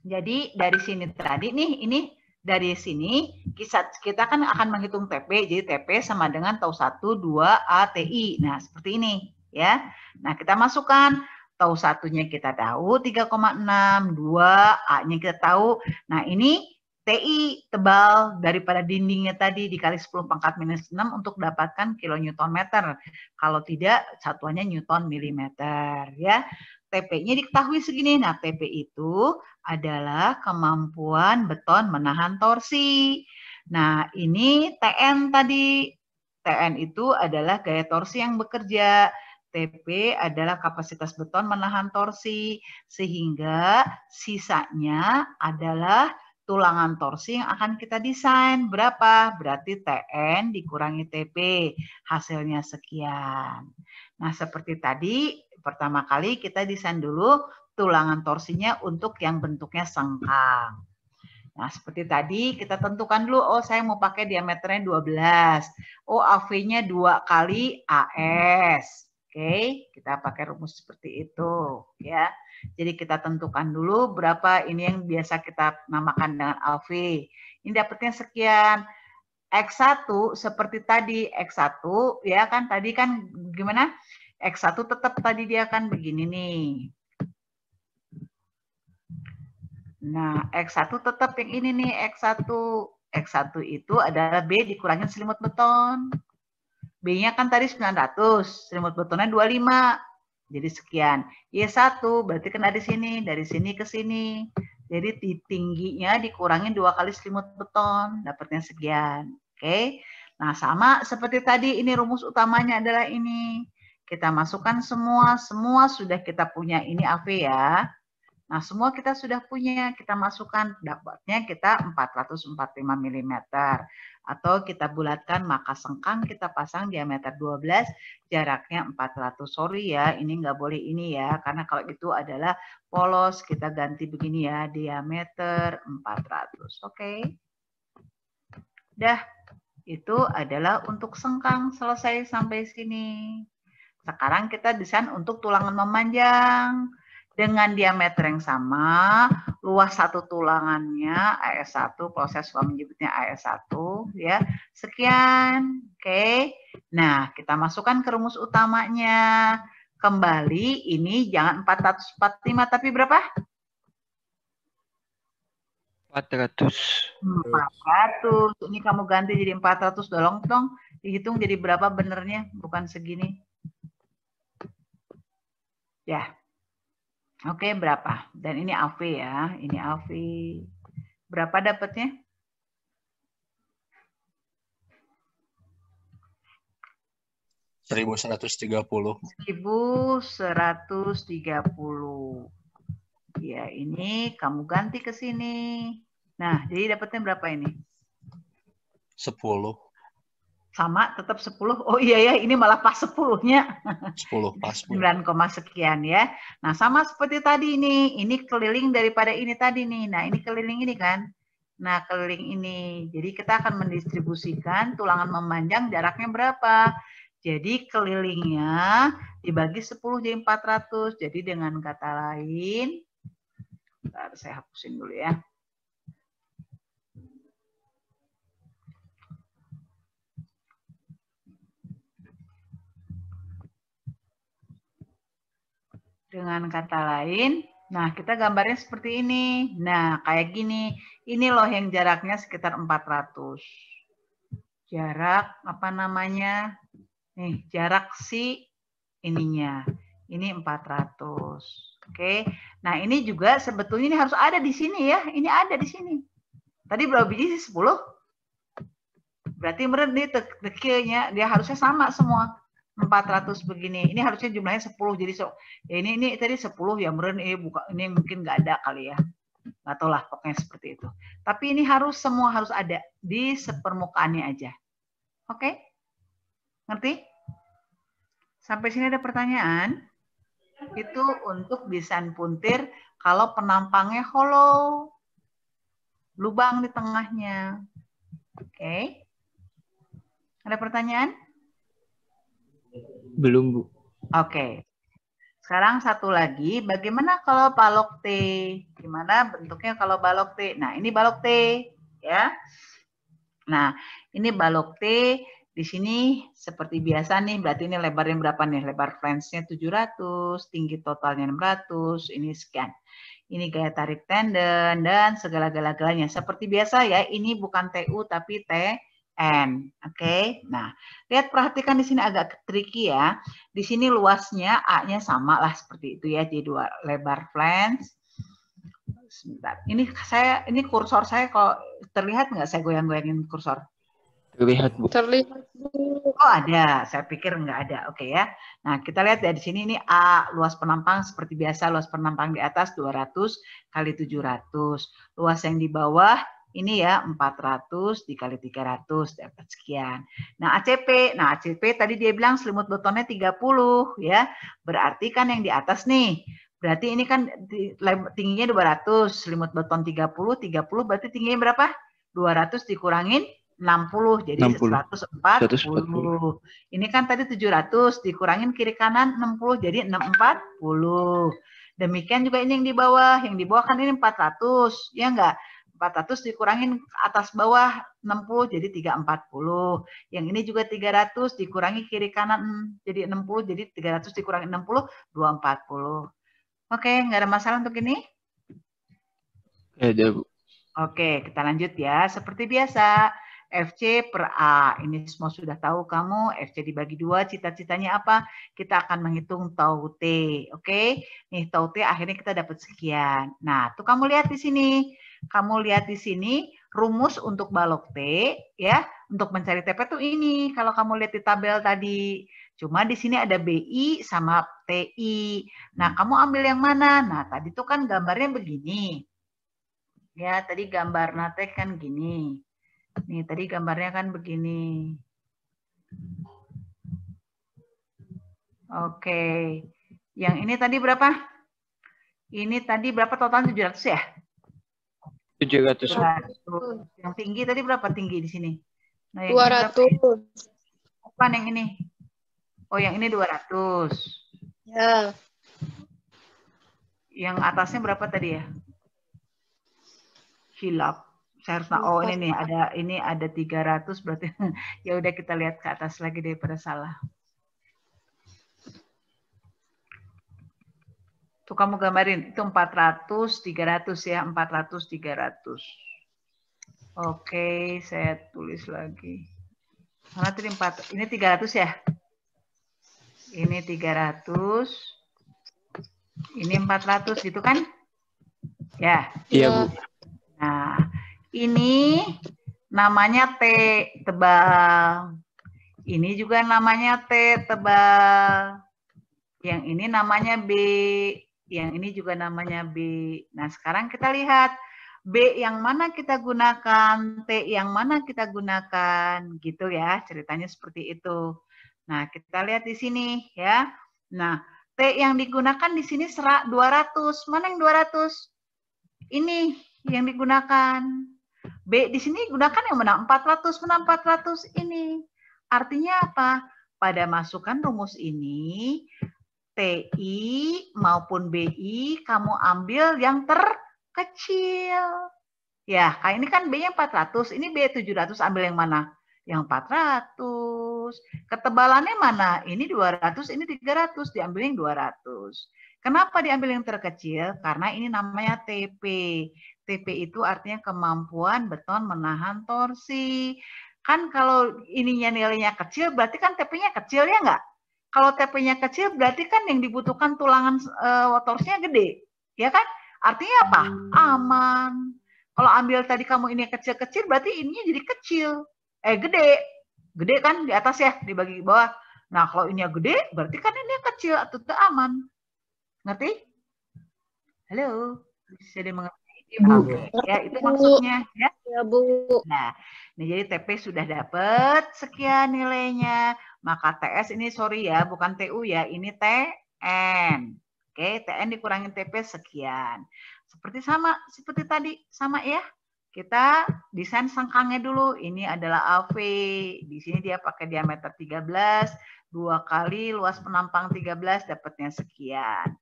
Jadi dari sini tadi nih, ini dari sini kita kan akan menghitung TP. Jadi TP sama dengan tahu 1 2 ATI. Nah, seperti ini ya. Nah, kita masukkan tahu 1-nya kita tahu 3,6, 2 A-nya kita tahu. Nah, ini TI tebal daripada dindingnya tadi dikali 10 pangkat minus 6 untuk dapatkan kilonewton meter. Kalau tidak, satuannya newton milimeter ya. TP-nya diketahui segini. Nah, TP itu adalah kemampuan beton menahan torsi. Nah, ini TN tadi. TN itu adalah gaya torsi yang bekerja. TP adalah kapasitas beton menahan torsi. Sehingga sisanya adalah tulangan torsi yang akan kita desain. Berapa? Berarti TN dikurangi TP. Hasilnya sekian. Nah, seperti tadi, pertama kali kita desain dulu tulangan torsinya untuk yang bentuknya sengkang. Nah, seperti tadi kita tentukan dulu, saya mau pakai diameternya 12. AV-nya 2 kali AS. Oke, kita pakai rumus seperti itu. Ya. Jadi kita tentukan dulu berapa ini yang biasa kita namakan dengan AV. Ini dapatnya sekian. X1 seperti tadi, X1 ya kan tadi kan gimana? X1 tetap tadi dia kan begini nih. Nah, X1 tetap yang ini nih, X1. X1 itu adalah B dikurangin selimut beton. B-nya kan tadi 900, selimut betonnya 25. Jadi sekian. Y1 berarti kan dari sini ke sini. Jadi tingginya dikurangin 2 kali selimut beton, dapatnya sekian. Oke. Nah, sama seperti tadi, ini rumus utamanya adalah ini. Kita masukkan semua sudah kita punya ini AV ya. Nah, semua kita sudah punya, kita masukkan, dapatnya kita 445 mm. Atau kita bulatkan, maka sengkang kita pasang diameter 12, jaraknya 400. Sorry ya, ini nggak boleh ini ya, karena kalau itu adalah polos, kita ganti begini ya, diameter 400. Oke. Dah, itu adalah untuk sengkang, selesai sampai sini. Sekarang kita desain untuk tulangan memanjang. dengan diameter yang sama, luas satu tulangannya AS1, kalau saya suka menyebutnya AS1 ya. Sekian. Oke. Nah, kita masukkan ke rumus utamanya. Kembali ini jangan 445 tapi berapa? 400. 400. Ini kamu ganti jadi 400 dong. Dihitung jadi berapa benernya? Bukan segini. Ya. Oke, berapa? Dan ini AV ya. Ini AV. Berapa dapatnya? $1.130. 1.130. Ya, ini kamu ganti ke sini. Nah, jadi dapatnya berapa ini? 10. Sama, tetap 10. Oh iya ya, ini malah pas 10-nya. 10 pas, Bu. 9, sekian ya. Nah, sama seperti tadi ini. Ini keliling daripada ini tadi nih. Nah, ini keliling ini kan. Nah, keliling ini. Jadi kita akan mendistribusikan tulangan memanjang jaraknya berapa. Jadi kelilingnya dibagi 10 jadi 400. Jadi dengan kata lain, bentar, saya hapusin dulu ya. Dengan kata lain, nah kita gambarnya seperti ini. Nah, kayak gini. Ini loh yang jaraknya sekitar 400. Jarak apa namanya? Nih, jarak si ininya. Ini 400. Oke. Nah, ini juga sebetulnya ini harus ada di sini ya. Ini ada di sini. Tadi berapa biji sih? 10? Berarti meren nih tekilnya dia harusnya sama semua. 400 begini. Ini harusnya jumlahnya 10. Jadi ya ini tadi 10 ya meren ini mungkin nggak ada kali ya. Nggak tahu lah pokoknya seperti itu. Tapi ini semua harus ada di sepermukaannya aja. Oke? Ngerti? Sampai sini ada pertanyaan? Itu untuk desain puntir kalau penampangnya hollow. Lubang di tengahnya. Oke? Ada pertanyaan? Belum, Bu. Oke. Sekarang satu lagi, bagaimana kalau balok T? Gimana bentuknya kalau balok T? Nah, ini balok T, ya. Nah, ini balok T. Di sini seperti biasa nih, berarti ini lebarnya berapa nih? Lebar flange-nya 700, tinggi totalnya 600, ini sekian. Ini gaya tarik tendon dan segala-galanya. Seperti biasa ya, ini bukan TU tapi TN. Oke. Nah, lihat perhatikan di sini agak tricky ya. Di sini luasnya A-nya sama lah seperti itu ya, jadi 2 lebar flange. Sebentar. Ini kursor saya kalau terlihat nggak saya goyang-goyangin kursor? Terlihat, Bu. Terlihat, Bu. Oh ada, saya pikir nggak ada. Oke ya. Nah kita lihat dari sini ini A, luas penampang seperti biasa, luas penampang di atas 200 kali 700. Luas yang di bawah ini ya 400 dikali 300 dapat sekian. Nah ACP tadi dia bilang selimut betonnya 30 ya. Berarti kan yang di atas nih. Berarti ini kan tingginya 200, selimut beton 30 berarti tingginya berapa? 200 dikurangin 60 jadi 140. Ini kan tadi 700 dikurangin kiri kanan 60 jadi 640. Demikian juga ini yang di bawah. Yang di bawah kan ini 400, ya enggak? 400 dikurangin atas bawah 60 jadi 340. Yang ini juga 300 dikurangi kiri kanan jadi 60 jadi 300 dikurangi 60 240. Oke, enggak ada masalah untuk ini? Ada, Bu. Oke, kita lanjut ya. Seperti biasa. FC per A. Ini semua sudah tahu kamu. FC dibagi 2, cita-citanya apa? Kita akan menghitung tau T. Oke? Nih, tau T akhirnya kita dapat sekian. Nah, tuh kamu lihat di sini. Kamu lihat di sini rumus untuk balok T ya. Untuk mencari TP tuh ini. Kalau kamu lihat di tabel tadi. Cuma di sini ada BI sama TI. Nah, kamu ambil yang mana? Nah, tadi tuh kan gambarnya begini. Ya, tadi gambar nate kan gini. Nih, tadi gambarnya kan begini. Oke. Yang ini tadi berapa? Ini tadi berapa total 700 ya? 700. 200. Yang tinggi tadi berapa tinggi di sini? Nah, yang 200. Apa yang ini? Oh, yang ini 200. Ya. Yang atasnya berapa tadi ya? Hilap. Saya harus oh ini ada 300 berarti ya udah kita lihat ke atas lagi daripada salah. Tuh kamu gambarin itu 400 300 ya, 400 300. Oke, saya tulis lagi. Mana tadi 4? Ini 300 ya? Ini 300. Ini 400 gitu kan? Ya. Iya, Bu. Nah, ini namanya T tebal. Ini juga namanya T tebal. Yang ini namanya B. Yang ini juga namanya B. Nah, sekarang kita lihat B yang mana kita gunakan, T yang mana kita gunakan, gitu ya. Ceritanya seperti itu. Nah, kita lihat di sini ya. Nah, T yang digunakan di sini 200. Mana yang 200? Ini yang digunakan. B di sini gunakan yang mana? 400. Mana 400? Ini. Artinya apa? Pada masukan rumus ini, TI maupun BI kamu ambil yang terkecil. Ya, kayak ini kan B-nya 400, ini B 700, ambil yang mana? Yang 400. Ketebalannya mana? Ini 200, ini 300, diambil yang 200. Kenapa diambil yang terkecil? Karena ini namanya TP. TP itu artinya kemampuan beton menahan torsi. Kan kalau ininya nilainya kecil, berarti kan TP-nya kecil ya nggak? Kalau TP-nya kecil, berarti kan yang dibutuhkan tulangan torsinya gede. Ya kan? Artinya apa? Aman. Kalau ambil tadi kamu ini kecil-kecil, berarti ininya jadi kecil. Gede. Gede kan di atas ya, di bagian bawah. Nah, kalau ininya gede, berarti kan ini kecil atau tidak aman. Ngerti? Halo? Bisa mengerti? Ibu. Ya, itu maksudnya. Ya, Ya, Bu. nah, ini jadi TP sudah dapat sekian nilainya. Maka TS ini sorry ya, bukan TU ya, ini TN. Oke, TN dikurangin TP sekian. Seperti tadi, sama ya. Kita desain sangkangnya dulu. Ini adalah AV. Di sini dia pakai diameter 13, 2 kali luas penampang 13, dapatnya sekian.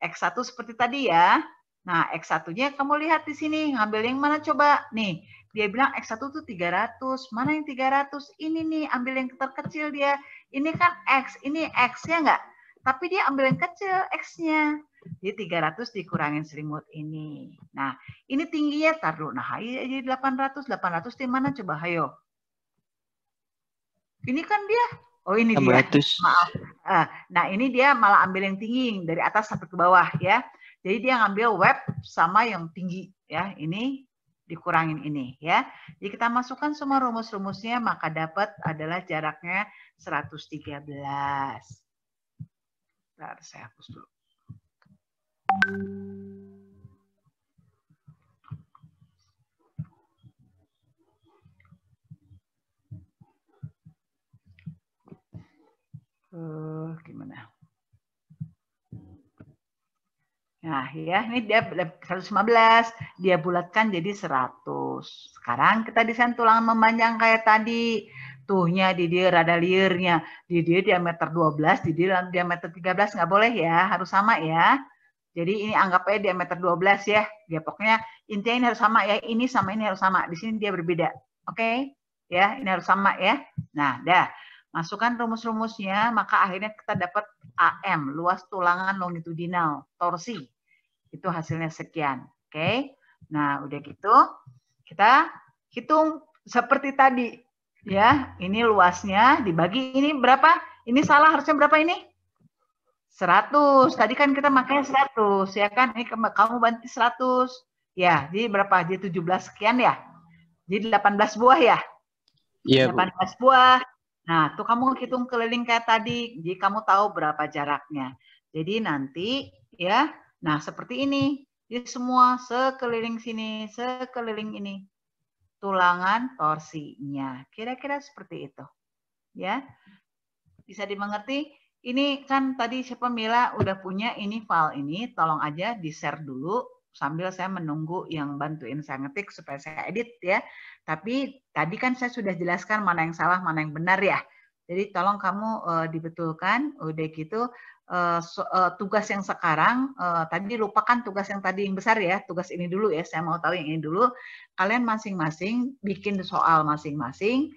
X1 seperti tadi ya. Nah, X1-nya kamu lihat di sini, ngambil yang mana coba? Nih, dia bilang X1 tuh 300. Mana yang 300? Ini nih, ambil yang terkecil dia. Ini kan X, ini X-nya enggak? Tapi dia ambil yang kecil X-nya. Jadi 300 dikurangin selimut ini. Nah, ini tingginya taruh. Nah, jadi 800. 800 di mana coba? Ayo. Ini kan dia. Oh, ini 600. dia. Maaf. Nah, ini dia malah ambil yang tinggi dari atas sampai ke bawah ya. Jadi dia ngambil web sama yang tinggi ya. Ini dikurangin ini ya. Jadi kita masukkan semua rumus-rumusnya maka dapat adalah jaraknya 113. Bentar, saya hapus dulu. Gimana? Nah, ya, ini dia 115, dia bulatkan jadi 100. Sekarang kita desain tulangan memanjang kayak tadi. Tuhnya di dia rada liernya, di dia diameter 12, di dia diameter 13 nggak boleh ya, harus sama ya. Jadi ini anggap aja diameter 12 ya. Dia pokoknya intinya ini harus sama ya, ini sama ini harus sama. Di sini dia berbeda. Oke? Ya, ini harus sama ya. Nah, dah. Masukkan rumus-rumusnya, maka akhirnya kita dapat AM, luas tulangan longitudinal, torsi. Itu hasilnya sekian. Oke. Nah, udah gitu kita hitung seperti tadi. Ya, ini luasnya dibagi ini berapa? Ini salah harusnya berapa ini? 100. Tadi kan kita makanya 100 ya kan? Ini kamu bantu 100. Ya, jadi berapa? Jadi 17 sekian ya. Jadi 18 buah ya? Iya, 18 buah. Nah, tuh kamu hitung keliling kayak tadi. Jadi kamu tahu berapa jaraknya. Jadi nanti ya, nah seperti ini. Jadi semua sekeliling sini, sekeliling ini. Tulangan torsinya. Kira-kira seperti itu. Ya. Bisa dimengerti? Ini kan tadi siapa Mila udah punya ini file ini. Tolong aja di-share dulu sambil saya menunggu yang bantuin saya ngetik supaya saya edit ya. Tapi tadi kan saya sudah jelaskan mana yang salah, mana yang benar ya. Jadi tolong kamu dibetulkan, udah gitu tugas yang sekarang, tadi lupakan tugas yang tadi yang besar ya, tugas ini dulu ya, saya mau tahu yang ini dulu. Kalian masing-masing bikin soal masing-masing,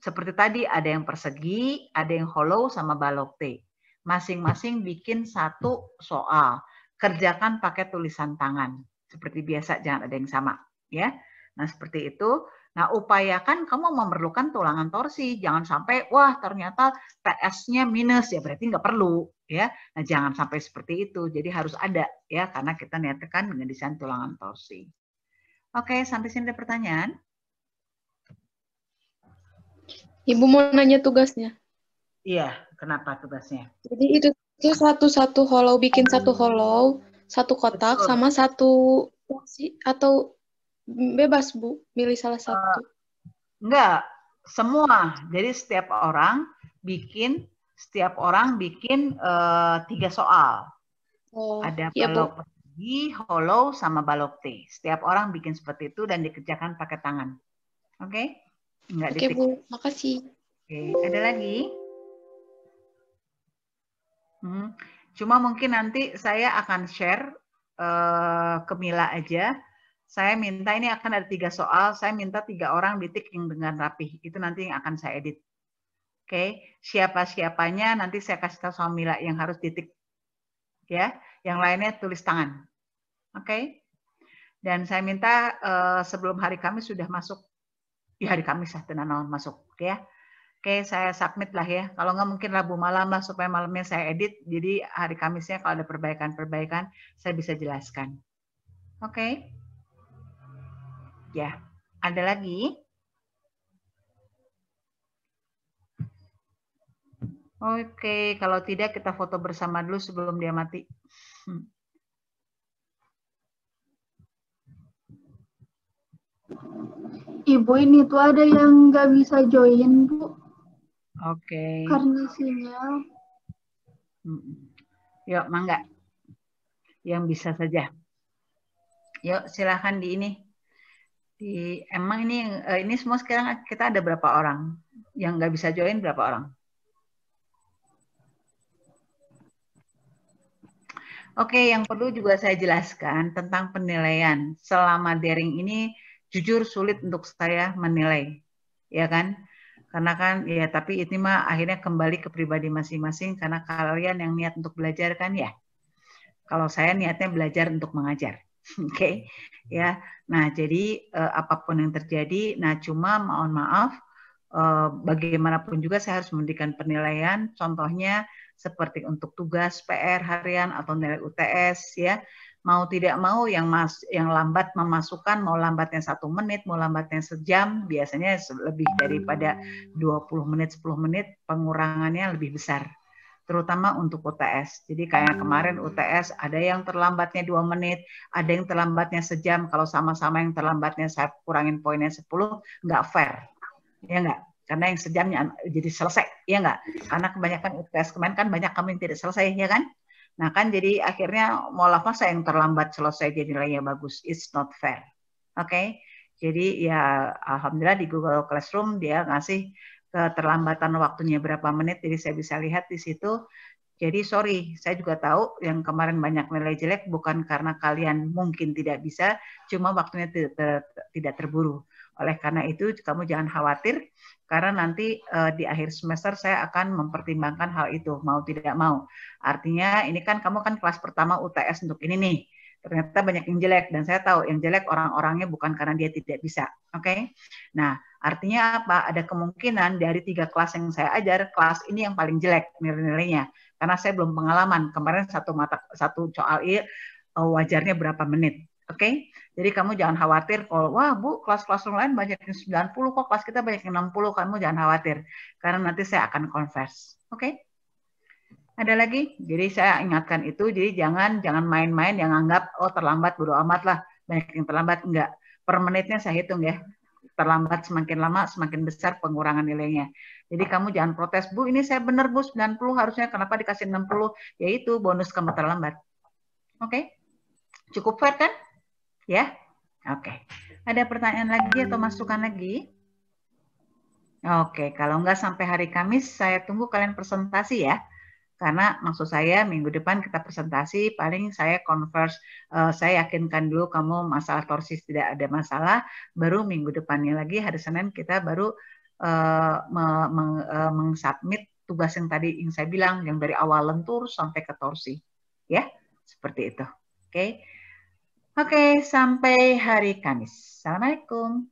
seperti tadi ada yang persegi, ada yang hollow sama balokte. Masing-masing bikin satu soal, kerjakan pakai tulisan tangan. Seperti biasa, jangan ada yang sama. Ya, nah seperti itu. Nah, upayakan kamu memerlukan tulangan torsi. Jangan sampai, wah ternyata TS-nya minus, ya berarti nggak perlu. Ya, nah jangan sampai seperti itu. Jadi harus ada, ya, karena kita niatkan dengan desain tulangan torsi. Oke, sampai sini ada pertanyaan? Ibu mau nanya tugasnya. Iya, kenapa tugasnya? Jadi itu satu hollow, bikin satu hollow, satu kotak, Betul. sama satu porsi, atau bebas Bu, milih salah satu. Enggak, semua. Jadi setiap orang bikin 3 soal. Oh, Ada iya, Bu. balok persegi, hollow, sama balok T. Setiap orang bikin seperti itu dan dikerjakan pakai tangan. Oke? Enggak Oke, ditik. Bu. Makasih. Oke, ada lagi? Cuma mungkin nanti saya akan share ke Mila aja. Saya minta ini akan ada 3 soal. Saya minta 3 orang ditik yang dengan rapih. Itu nanti yang akan saya edit. Oke, siapa-siapanya nanti saya kasih tahu sama Mila yang harus ditik. Ya, yang lainnya tulis tangan. Oke. Dan saya minta sebelum hari Kamis sudah masuk. Ya hari Kamis lah tenan masuk, ya. Oke, saya submit lah ya. Kalau nggak mungkin Rabu malam lah supaya malamnya saya edit. Jadi hari Kamisnya kalau ada perbaikan-perbaikan saya bisa jelaskan. Oke. Ya, ada lagi? Oke, kalau tidak kita foto bersama dulu sebelum dia mati. Ibu, ini tuh ada yang nggak bisa join, Bu. Oke. Karena sinyal. Yuk, mangga. Yang bisa saja. Yuk, silahkan di ini. Emang ini semua sekarang kita ada berapa orang? Yang nggak bisa join berapa orang? Oke, yang perlu juga saya jelaskan tentang penilaian. Selama daring ini jujur sulit untuk saya menilai, ya kan? Karena kan ya tapi ini mah akhirnya kembali ke pribadi masing-masing karena kalian yang niat untuk belajar kan ya. Kalau saya niatnya belajar untuk mengajar. Oke. Ya. Nah, jadi apapun yang terjadi, nah cuma mohon maaf bagaimanapun juga saya harus memberikan penilaian, contohnya seperti untuk tugas PR harian atau nilai UTS ya. Mau tidak mau yang lambat memasukkan, mau lambatnya 1 menit, mau lambatnya sejam, biasanya lebih daripada 20 menit, 10 menit, pengurangannya lebih besar. Terutama untuk UTS. Jadi kayak kemarin UTS ada yang terlambatnya 2 menit, ada yang terlambatnya sejam. Kalau sama-sama yang terlambatnya saya kurangin poinnya 10, nggak fair. Ya nggak? Karena yang sejamnya jadi selesai, ya nggak? Karena kebanyakan UTS kemarin kan banyak kamu yang tidak selesai, ya kan? Nah kan jadi akhirnya malah masa yang terlambat selesai jadi nilainya bagus. It's not fair. Oke? Jadi ya alhamdulillah di Google Classroom dia ngasih keterlambatan waktunya berapa menit, jadi saya bisa lihat di situ. Jadi sorry, saya juga tahu yang kemarin banyak nilai jelek bukan karena kalian mungkin tidak bisa, cuma waktunya tidak terburu. Oleh karena itu kamu jangan khawatir, karena nanti di akhir semester saya akan mempertimbangkan hal itu, mau tidak mau. Artinya ini kan kamu kan kelas pertama UTS untuk ini nih. Ternyata banyak yang jelek dan saya tahu yang jelek orang-orangnya bukan karena dia tidak bisa. Oke? Nah, artinya apa? Ada kemungkinan dari 3 kelas yang saya ajar, kelas ini yang paling jelek nilai-nilainya. Karena saya belum pengalaman. Kemarin satu soal wajarnya berapa menit. Oke? Jadi kamu jangan khawatir kalau wah Bu, kelas-kelas lain banyak yang 90 kok, kelas kita banyak yang 60, kamu jangan khawatir. Karena nanti saya akan converse. Oke? Ada lagi? Jadi saya ingatkan itu, jadi jangan main-main yang anggap oh terlambat bodo amat lah, banyak yang terlambat, enggak. Per menitnya saya hitung ya. Terlambat semakin lama semakin besar pengurangan nilainya. Jadi kamu jangan protes, Bu, ini saya benar Bu 90 harusnya kenapa dikasih 60? Yaitu bonus kamu terlambat. Oke? Cukup fair kan? Ya? Oke. Ada pertanyaan lagi atau masukan lagi? Oke, kalau nggak sampai hari Kamis, saya tunggu kalian presentasi ya. Karena maksud saya minggu depan kita presentasi, paling saya converse, saya yakinkan dulu kamu masalah torsis tidak ada masalah, baru minggu depannya lagi hari Senin kita baru mengsubmit tugas yang tadi yang saya bilang, yang dari awal lentur sampai ke torsi. Ya, seperti itu. Oke. Oke, sampai hari Kamis. Assalamualaikum.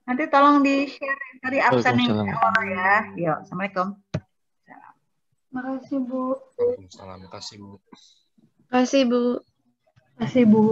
Nanti tolong di-share tadi absen yang Waalaikumsalam. awal ya. Yuk, Assalamualaikum. Makasih, Bu. Waalaikumsalam. Kasih, Bu. Kasih, Bu. Makasih, Bu.